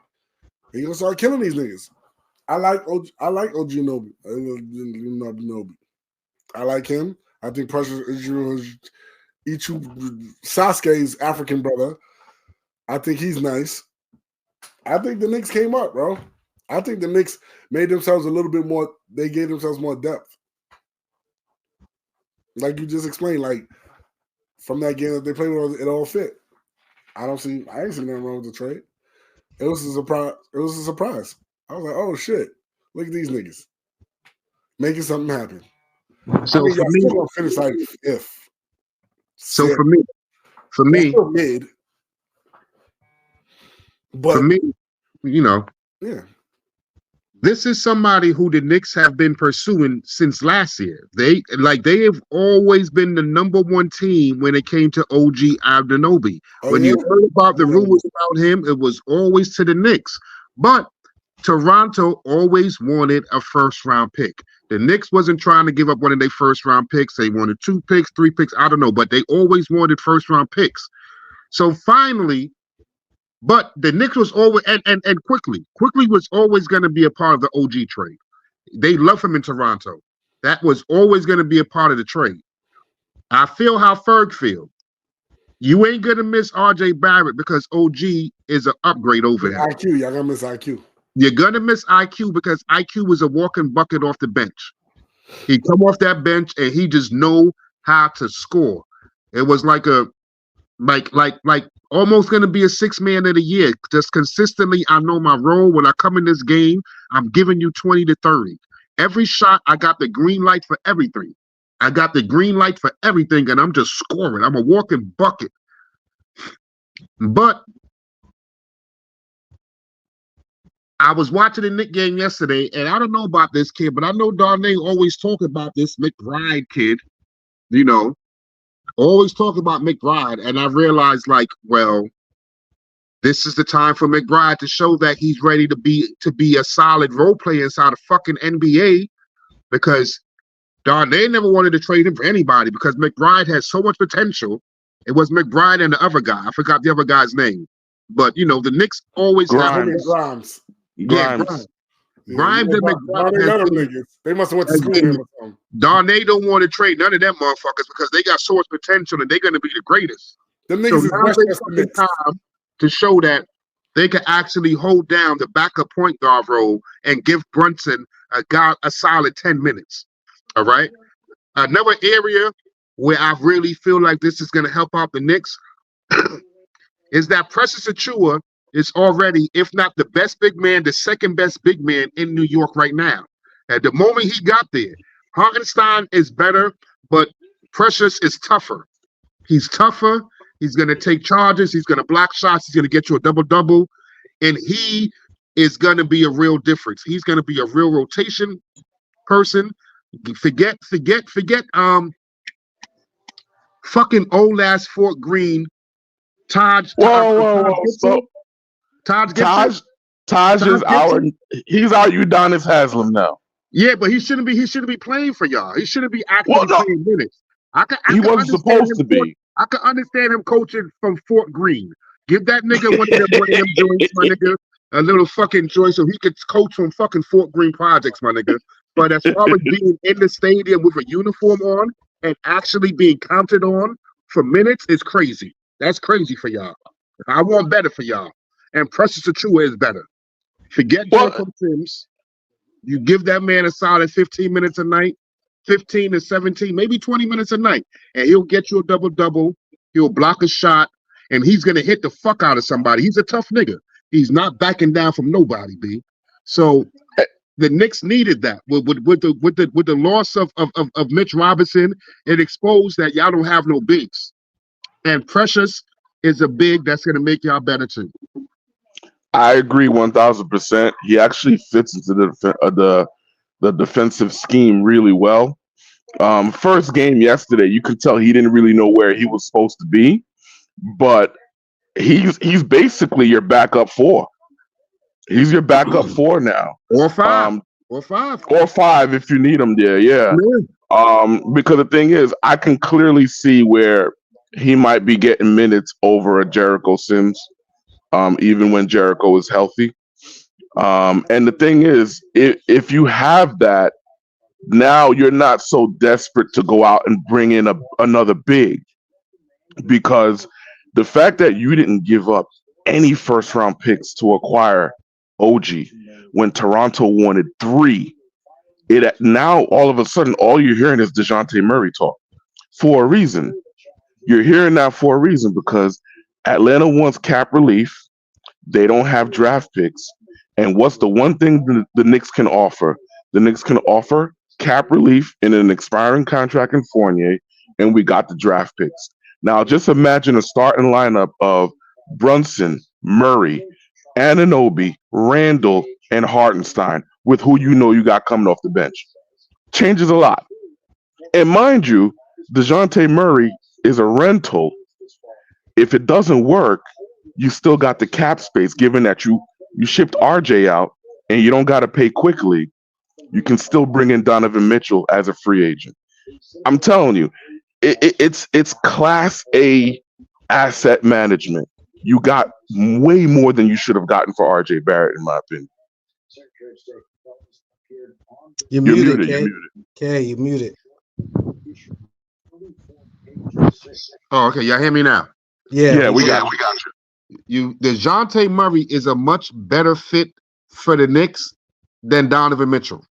He gonna start killing these niggas. I like OG Nobi. I like him. I think Precious Ichu Sasuke's African brother. I think he's nice. I think the Knicks came up, bro. I think the Knicks made themselves a little bit more. They gave themselves more depth, like you just explained. Like from that game that they played with, it all fit. I ain't seen nothing wrong with the trade. It was a surprise. It was a surprise. I was like, oh shit, look at these niggas making something happen.
So
I mean,
for me,
still gonna finish like if.
So
Sick.
for me,
still mid. But
for me, you know,
yeah,
this is somebody who the Knicks have been pursuing since last year. They have always been the number one team when it came to OG Anunoby. When you heard about the rumors about him, it was always to the Knicks. But Toronto always wanted a first-round pick. The Knicks wasn't trying to give up one of their first-round picks. They wanted 2 picks, 3 picks, I don't know. But they always wanted first-round picks. So finally, but the Knicks was always, and quickly was always going to be a part of the OG trade. They love him in Toronto. That was always going to be a part of the trade. I feel how Ferg feel. You ain't going to miss RJ Barrett because OG is an upgrade over him.
IQ, y'all gonna miss IQ.
You're going to miss IQ because IQ was a walking bucket off the bench. He come off that bench and he just know how to score. It was like almost going to be a 6 man of the year. Just consistently, I know my role. When I come in this game, I'm giving you 20 to 30. Every shot, I got the green light for everything. And I'm just scoring. I'm a walking bucket. But I was watching the Knick game yesterday, and I don't know about this kid, but I know Darnay always talk about this McBride kid, you know, always talk about McBride, and I realized, like, well, this is the time for McBride to show that he's ready to be a solid role player inside the fucking NBA, because Darnay never wanted to trade him for anybody because McBride has so much potential. It was McBride and the other guy. I forgot the other guy's name. But, you know, the Knicks always
Grimes.
Yeah, Grimes. Grimes and McBride.
They must have went to school with him or something.
Darnay don't want to trade none of them motherfuckers because they got so much potential and they're going to be the greatest.
Them niggas
is time to show that they can actually hold down the backup point guard role and give Brunson a solid 10 minutes. All right. Another area where I really feel like this is going to help out the Knicks is that Precious Achiuwa is already, if not the best big man, the second best big man in New York right now. At the moment he got there, Hartenstein is better, but Precious is tougher. He's tougher. He's going to take charges. He's going to block shots. He's going to get you a double-double. And he is going to be a real difference. He's going to be a real rotation person. Forget fucking old ass Fort Greene. Taj Gibson.
Taj is our. He's our Udonis Haslam now.
Yeah, but he shouldn't be. He shouldn't be playing for y'all. He shouldn't be actually playing minutes.
He wasn't supposed to be.
I can understand him coaching from Fort Greene. Give that nigga one of them joints, my nigga. A little fucking joint so he could coach from fucking Fort Greene projects, my nigga. But as far as being in the stadium with a uniform on and actually being counted on for minutes is crazy. That's crazy for y'all. I want better for y'all. And Precious Achua is better. Forget Jericho Sims. You give that man a solid 15 minutes a night, 15 to 17, maybe 20 minutes a night, and he'll get you a double-double. He'll block a shot, and he's going to hit the fuck out of somebody. He's a tough nigga. He's not backing down from nobody, B. So the Knicks needed that. With the loss of Mitch Robinson, it exposed that y'all don't have no bigs. And Precious is a big that's going to make y'all better too.
I agree 1,000%. He actually fits into the defensive scheme really well. First game yesterday, you could tell he didn't really know where he was supposed to be, but he's basically your backup four. He's your backup four now,
or five,
or five if you need him there. Yeah. Because the thing is, I can clearly see where he might be getting minutes over a Jericho Sims, even when Jericho is healthy. And the thing is, if you have that, now you're not so desperate to go out and bring in another big, because the fact that you didn't give up any first round picks to acquire OG when Toronto wanted 3, it now all of a sudden all you're hearing is DeJounte Murray talk for a reason. You're hearing that for a reason because Atlanta wants cap relief. They don't have draft picks. And what's the one thing the Knicks can offer? The Knicks can offer cap relief in an expiring contract in Fournier, and we got the draft picks. Now, just imagine a starting lineup of Brunson, Murray, Anunoby, Randall, and Hartenstein with who you know you got coming off the bench. Changes a lot. And mind you, DeJounte Murray is a rental. If it doesn't work, you still got the cap space, given that you shipped RJ out and you don't got to pay quickly. You can still bring in Donovan Mitchell as a free agent. I'm telling you, it's class A asset management. You got way more than you should have gotten for RJ Barrett, in my opinion.
You're muted, Kay. Kay, you're muted.
Oh, okay. Y'all hear me now?
Yeah,
we got
you. DeJounte Murray is a much better fit for the Knicks than Donovan Mitchell.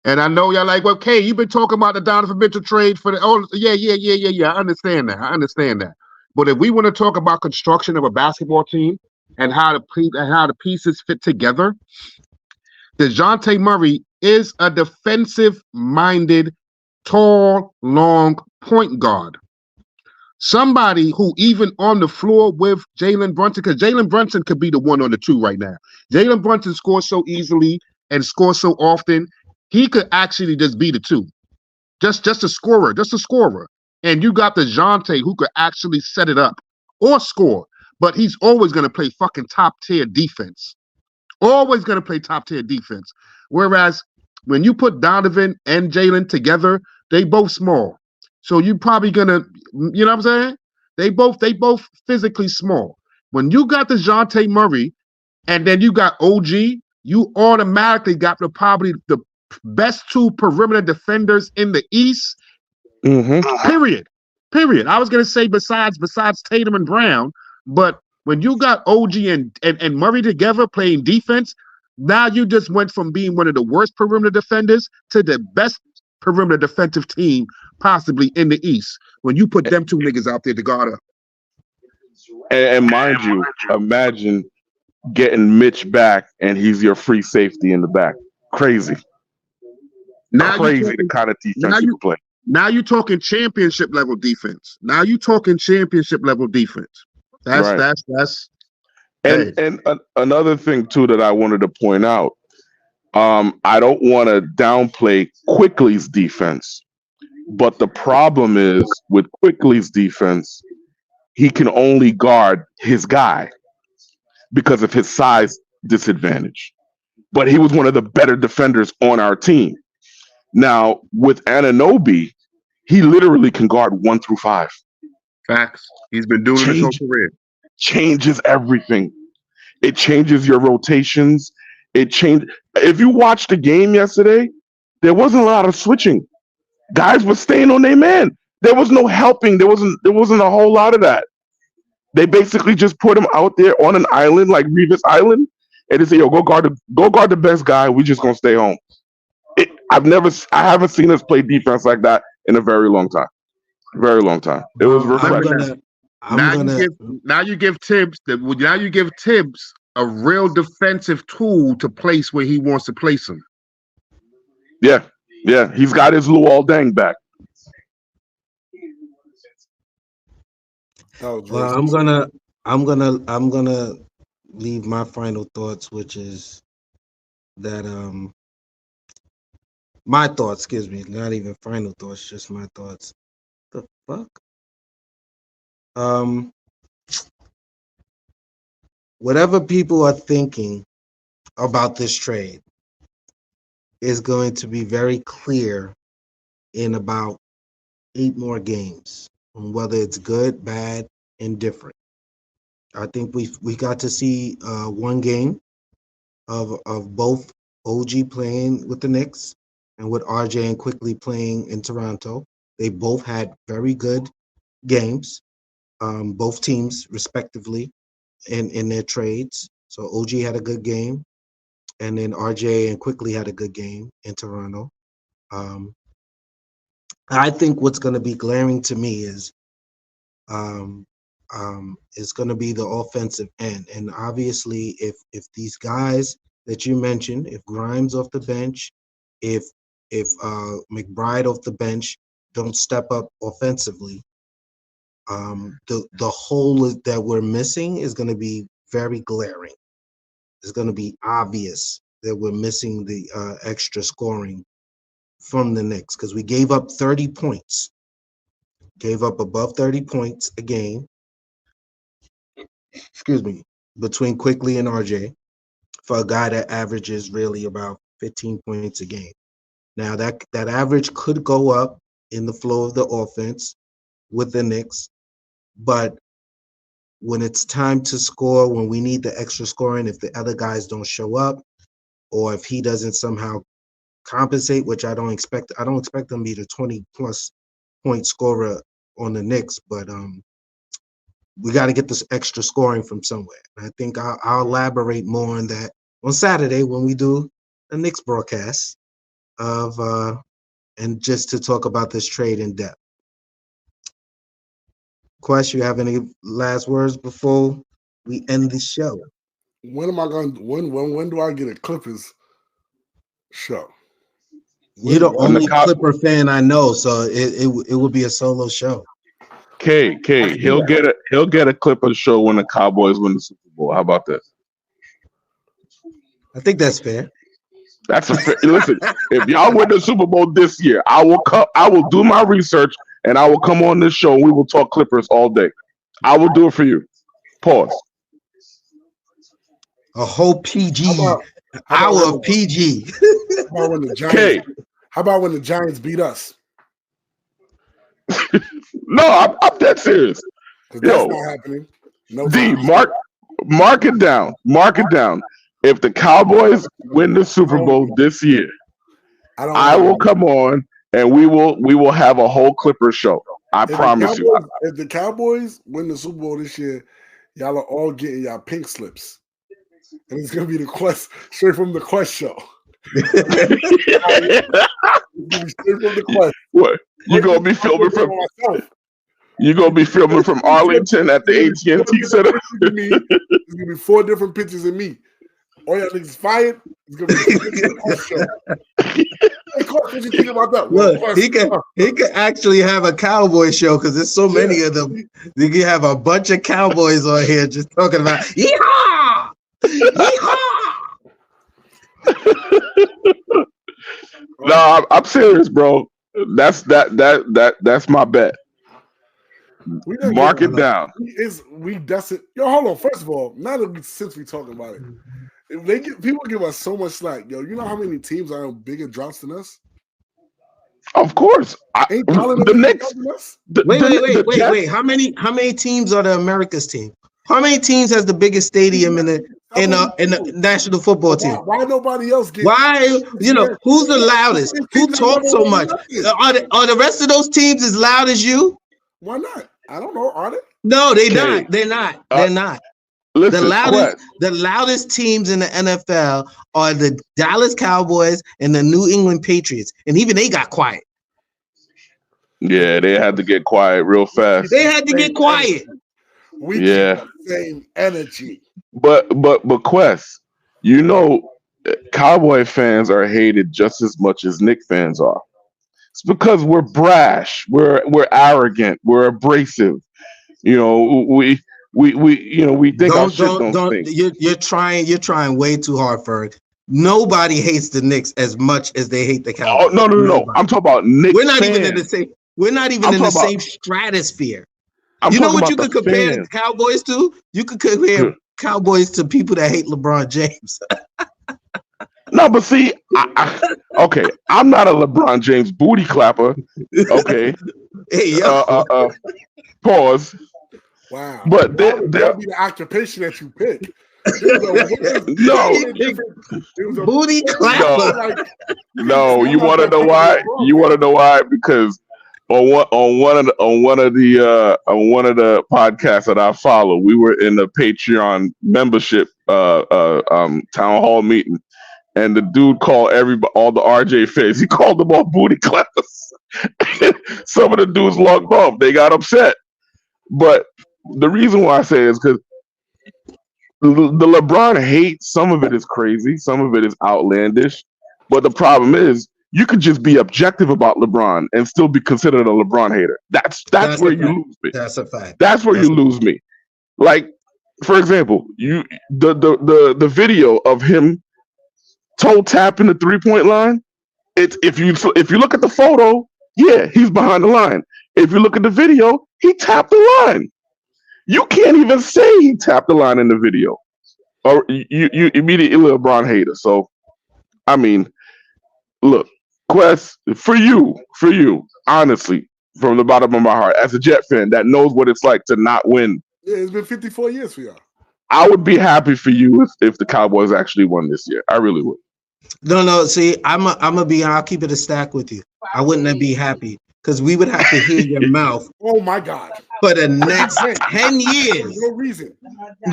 And I know y'all like, well, Kay, you've been talking about the Donovan Mitchell trade for the. Oh, yeah. I understand that. But if we want to talk about construction of a basketball team and how the pieces fit together, DeJounte Murray is a defensive-minded, tall, long point guard. Somebody who even on the floor with Jalen Brunson, because Jalen Brunson could be the 1 or the 2 right now. Jalen Brunson scores so easily and scores so often, he could actually just be the 2. Just a scorer. And you got DeJounte who could actually set it up or score, but he's always going to play fucking top-tier defense. Always going to play top-tier defense. Whereas when you put Donovan and Jalen together, they both small. So you probably gonna, you know what I'm saying? They both physically small. When you got DeJounte Murray and then you got OG, you automatically got probably the best 2 perimeter defenders in the East. Period. I was gonna say besides Tatum and Brown, but when you got OG and Murray together playing defense, now you just went from being one of the worst perimeter defenders to the best perimeter defensive team possibly in the East when you put them 2 niggas out there to guard up.
And mind you, imagine getting Mitch back and he's your free safety in the back. Crazy. Crazy the kind of defense you play.
Now you're talking championship level defense. That's
and another thing too that I wanted to point out. I don't want to downplay Quickly's defense, but the problem is with Quickly's defense, he can only guard his guy because of his size disadvantage. But he was one of the better defenders on our team. Now, with Anunoby, he literally can guard 1 through 5.
Facts. He's been doing his whole career.
Changes everything. It changes your rotations. If you watched the game yesterday, there wasn't a lot of switching. Guys were staying on their man. There was no helping. There wasn't a whole lot of that. They basically just put him out there on an island like Revis Island, and they say, "Yo, go guard the best guy. We just gonna stay home." I haven't seen us play defense like that in a very long time. Very long time. It was refreshing.
Now you give Tibbs a real defensive tool to place where he wants to place him.
Yeah. He's got his Luol Deng back.
Well, I'm gonna leave my final thoughts, which is that my thoughts, excuse me, not even final thoughts, just my thoughts. The fuck? Whatever people are thinking about this trade is going to be very clear in about 8 more games, on whether it's good, bad, indifferent. I think we got to see one game of both OG playing with the Knicks and with RJ and Quickly playing in Toronto. They both had very good games, both teams respectively in their trades. So OG had a good game, and then RJ and Quickly had a good game in Toronto. I think what's going to be glaring to me is going to be the offensive end. And obviously, if these guys that you mentioned, if Grimes off the bench, if McBride off the bench don't step up offensively, the hole that we're missing is going to be very glaring. It's going to be obvious that we're missing the extra scoring from the Knicks, because we gave up 30 points. Gave up above 30 points a game, between Quickly and RJ, for a guy that averages really about 15 points a game. Now that average could go up in the flow of the offense with the Knicks, but when it's time to score, when we need the extra scoring, if the other guys don't show up, or if he doesn't somehow compensate, which I don't expect him to be the 20-plus point scorer on the Knicks, but we got to get this extra scoring from somewhere. And I think I'll elaborate more on that on Saturday when we do a Knicks broadcast and just to talk about this trade in depth. Quest, you have any last words before we end the show?
When do I get a Clippers show?
You're the only Clipper fan I know, so it would be a solo show.
K, he'll get a Clipper show when the Cowboys win the Super Bowl. How about that?
I think that's fair.
That's a fair. Listen, if y'all win the Super Bowl this year, I will do my research and I will come on this show and we will talk Clippers all day. I will do it for you. Pause.
A whole PG hour of PG.
How about when the Giants beat us?
No, I'm dead serious.
That's not happening. No.
D, mark it down. Mark it down. If the Cowboys win the Super Bowl this year, I will come on and we will have a whole Clipper show. I promise you.
If the Cowboys win the Super Bowl this year, y'all are all getting y'all pink slips. And it's gonna be the Quest, straight from the Quest show. Straight from the Quest.
What? You're gonna be filming from? You're gonna be filming from Arlington at the AT&T Center.
There's gonna be 4 different pictures of me. All y'all niggas fired. It's gonna be the Quest show. Hey, Quest, what you think about that?
Look, he could actually have a Cowboy show because there's so many of them. You can have a bunch of Cowboys on here just talking about yeehaw!
No, I'm serious, bro. That's my bet. Mark it down.
That's it. Yo, hold on. First of all, since we talking about it, People give us so much slack, yo. You know how many teams are in bigger droughts than us?
Of course,
the
Knicks.
Wait. How many teams are the America's team? How many teams has the biggest stadium in the National Football Team?
Why nobody else get?
Why who's the loudest? Who talks so much? Are the rest of those teams as loud as you?
Why not? I don't know. Are they?
No, not. They're not. They're not.
Listen,
the loudest teams in the NFL are the Dallas Cowboys and the New England Patriots, and even they got quiet.
Yeah, they had to get quiet real fast.
They had to get quiet.
We keep the same energy.
But Quest, Cowboy fans are hated just as much as Knicks fans are. It's because we're brash, we're arrogant, we're abrasive. We think our shit don't think.
You're trying way too hard, Ferg. Nobody hates the Knicks as much as they hate the Cowboys.
Oh no! I'm talking about Knicks.
We're not
fans.
even in the same. We're not even in the same stratosphere. You know what you could compare the Cowboys to? You could compare Cowboys to people that hate LeBron James.
No, but see, okay, I'm not a LeBron James booty clapper. Okay.
Hey,
pause.
Wow.
But
that would be the occupation that you pick.
Booty clapper.
No, you want to know why? You want to know why? Because on one of the podcasts that I follow, we were in the Patreon membership town hall meeting, and the dude called all the RJ fans. He called them all booty clappers. Some of the dudes logged off. They got upset. But the reason why I say it is because the LeBron hate, some of it is crazy, some of it is outlandish. But the problem is, you could just be objective about LeBron and still be considered a LeBron hater. That's where you lose me.
That's a fact.
That's where you lose me. Like, for example, the video of him toe tapping the 3-point line. It's if you look at the photo, yeah, he's behind the line. If you look at the video, he tapped the line. You can't even say he tapped the line in the video, or you immediately LeBron hater. So, I mean, look, Quest, for you, honestly, from the bottom of my heart, as a Jet fan that knows what it's like to not win.
Yeah, it's been 54 years for y'all.
I would be happy for you if the Cowboys actually won this year. I really would.
No. See, I'll keep it a stack with you. I wouldn't be happy because we would have to hear your mouth.
Oh my God!
For the next 10 years.
No reason.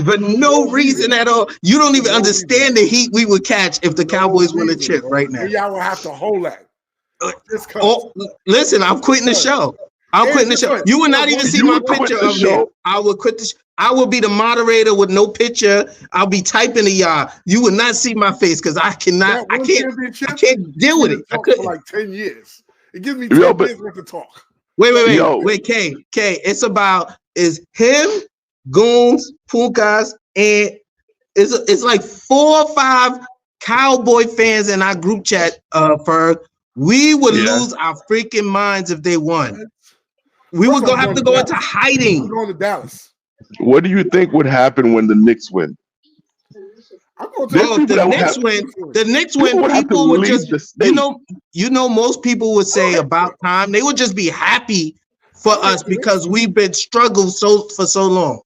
But no reason at all. You don't even understand the heat we would catch if the Cowboys win a chip right now.
Y'all will have to hold that.
Listen, I'm quitting the show. I'm quitting the show. You will not even see my picture of me. I will quit the show. I will be the moderator with no picture. I'll be typing to y'all. You will not see my face because I can't deal with it. I couldn't.
For like 10 years. It gives me 10 years worth to talk.
Wait, K. It's him, Goons, Pukas, and it's like 4 or 5 Cowboy fans in our group chat, Ferg. We would lose our freaking minds if they won. We would have to go into hiding.
I'm going to Dallas.
What do you think would happen when the Knicks win?
The Knicks win, people would just, most people would say about time. They would just be happy for us because we've been struggling for so long.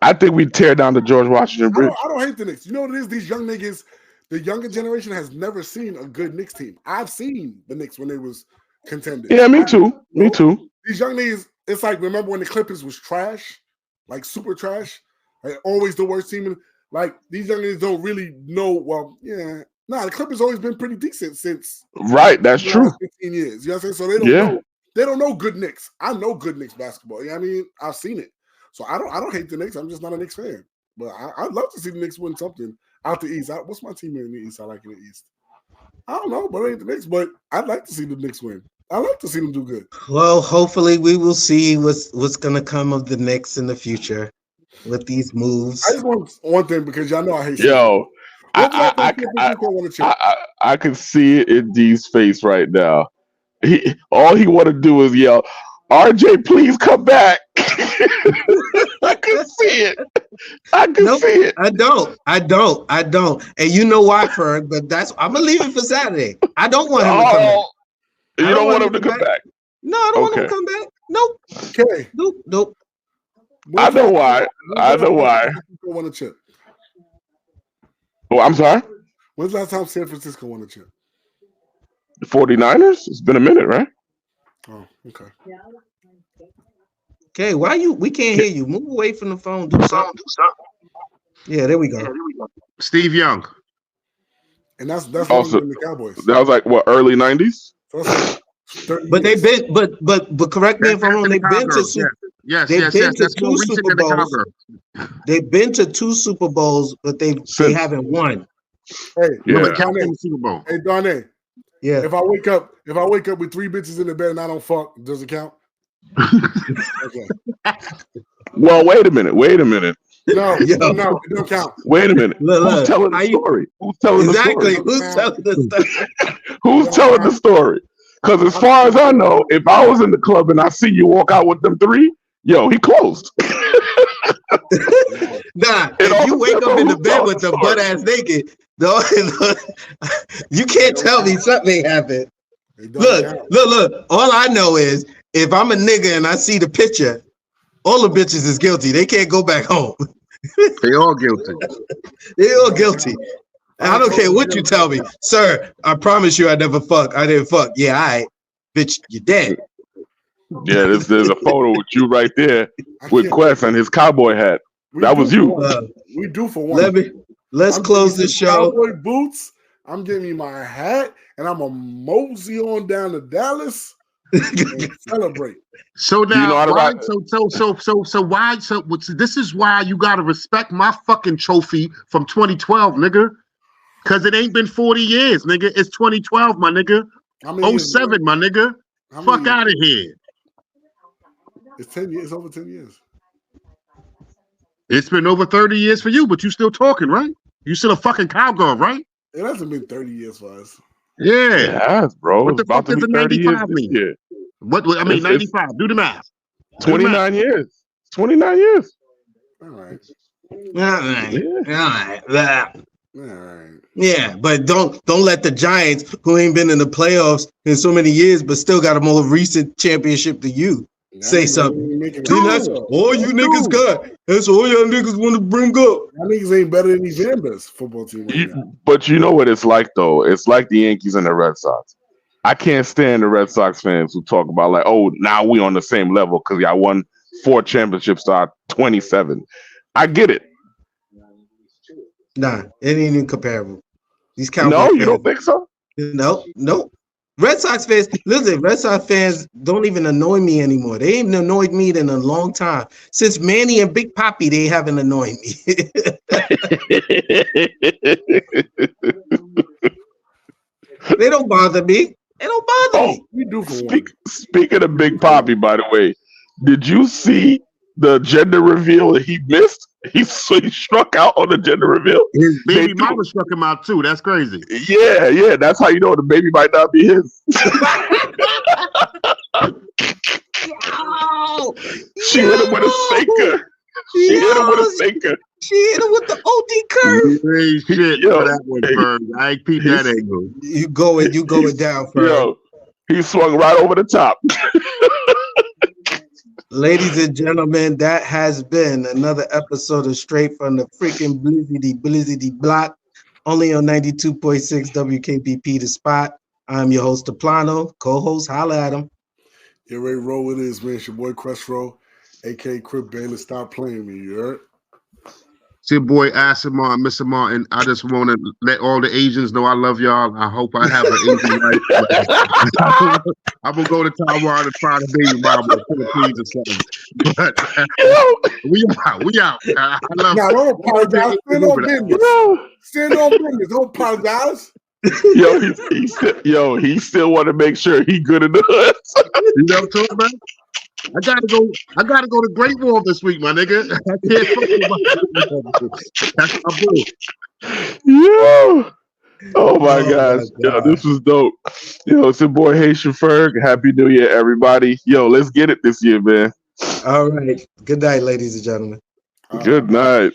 I think we tear down the George Washington Bridge.
I don't hate the Knicks. You know what it is? These young niggas, the younger generation has never seen a good Knicks team. I've seen the Knicks when they was contenders.
Yeah, me too. Me too.
These young niggas, it's like, remember when the Clippers was trash? Like super trash? Like always the worst team. Like these young niggas don't really know. Well, yeah. The Clippers always been pretty decent since.
Right, that's true.
15 years. You know what I'm saying? So they don't know. They don't know good Knicks. I know good Knicks basketball. You know what I mean? I've seen it. So I don't hate the Knicks. I'm just not a Knicks fan. But I'd love to see the Knicks win something out the East. What's my team in the East I like in the East? I don't know, but it ain't the Knicks. But I'd like to see the Knicks win. I like to see them do good.
Well, hopefully we will see what's going to come of the Knicks in the future with these moves.
I just want one thing because y'all know I hate.
Yo, I can see it in D's face right now. All he want to do is yell, "RJ, please come back." I can see it. I can see it.
I don't. And you know why, Ferg? But I'm gonna leave it for Saturday. I don't want him to come back.
You don't want him to come back?
No, I don't want him to come back. Nope.
Okay.
Nope.
I know why.
Won a chip.
Oh, I'm sorry?
When's the last time San Francisco won a chip?
The 49ers? It's been a minute, right?
Oh, okay.
Okay, we can't hear you. Move away from the phone. Do something. Yeah, there we go.
Steve Young.
And that's
also
the Cowboys.
That was like what, early 90s?
But they've been but correct me if I'm wrong, they've been to two Super Bowls. They've been to 2 Super Bowls, but they haven't won.
Hey,
Super Bowl.
Hey, Donnie.
Yeah.
If I wake up with 3 bitches in the bed and I don't fuck, does it count? Okay.
Well, wait a minute.
No, it don't count.
Wait a minute. Who's telling the story? Who's telling the story? Who's telling the story? Because as far as I know, if I was in the club and I see you walk out with them 3, yo, he closed.
Nah, if you wake up in the bed with the butt ass naked, you can't tell me something ain't happened. Look. All I know is if I'm a nigga and I see the picture, all the bitches is guilty. They can't go back home.
They all guilty.
They all guilty. I don't care what you tell me, sir. I promise you, I never fuck. I didn't fuck. Yeah, all right, bitch, you're dead.
Yeah, there's a photo with you right there with Quest and his cowboy hat. That was you.
We do for one.
Let's close this show.
Cowboy boots. I'm giving you my hat, and I'm a mosey on down to Dallas and celebrate.
So now, this is why you gotta respect my fucking trophy from 2012, nigga. Cause it ain't been 40 years, nigga. It's 2012, my nigga. 07, my nigga. Fuck out of here.
It's 10 years. It's over 10 years.
It's been over 30 years for you, but you still talking, right? You still a fucking cowgirl, right?
It hasn't been 30 years for us.
Yeah.
It has, bro.
What the fuck does the 95 mean?
Year.
What I mean, 95. Do the math.
29 years. 29 years.
All right.
All right. Yeah, but don't let the Giants, who ain't been in the playoffs in so many years, but still got a more recent championship than you, say something. That's all you niggas got. That's all y'all niggas want to bring up.
Y'all niggas ain't better than these Zambas football team.
But you know what it's like, though? It's like the Yankees and the Red Sox. I can't stand the Red Sox fans who talk about like, oh, now we on the same level because y'all won 4 championships to our 27. I get it.
Nah, it ain't even comparable. These Cowboys.
No, you don't think so?
No. Red Sox fans, listen, Red Sox fans don't even annoy me anymore. They ain't annoyed me in a long time. Since Manny and Big Papi, they haven't annoyed me. They don't bother me. They don't bother me.
We do for
Speaking of Big Papi, by the way, did you see the gender reveal that he missed? He struck out on the gender reveal.
His baby mama struck him out too. That's crazy.
Yeah. That's how you know the baby might not be his. She hit him with a sinker. She hit him with the OD curve.
Shit for that one, Ferg. I ain't peep that angle.
You going down, Ferg.
Yo, he swung right over the top.
Ladies and gentlemen, that has been another episode of Straight from the freaking Blizzity Block, only on 92.6 WKBP The Spot. I'm your host, Deplano, co-host, holla at him.
You ready to roll with it, man? It's your boy, Crestro, a.k.a. Crip Baylor. Stop playing me, you heard?
It's your boy Asimar, Mr. Martin. I just want to let all the Asians know I love y'all. I hope I have an Asian life. I'm gonna go to Taiwan and find a baby mama in the Philippines or something. But we out. I love.
Nah, don't apologize. Stand on business. Stand on business. Don't apologize.
He still want to make sure he good in the hood.
You know what I'm talking about? I gotta go to Great Wall this week, my nigga. I can't fuck with that's my boy.
Yo. Oh my gosh. Yo, this was dope. Yo, it's your boy Haitian Ferg. Happy New Year, everybody. Yo, let's get it this year, man.
All right. Good night, ladies and gentlemen.
Good night.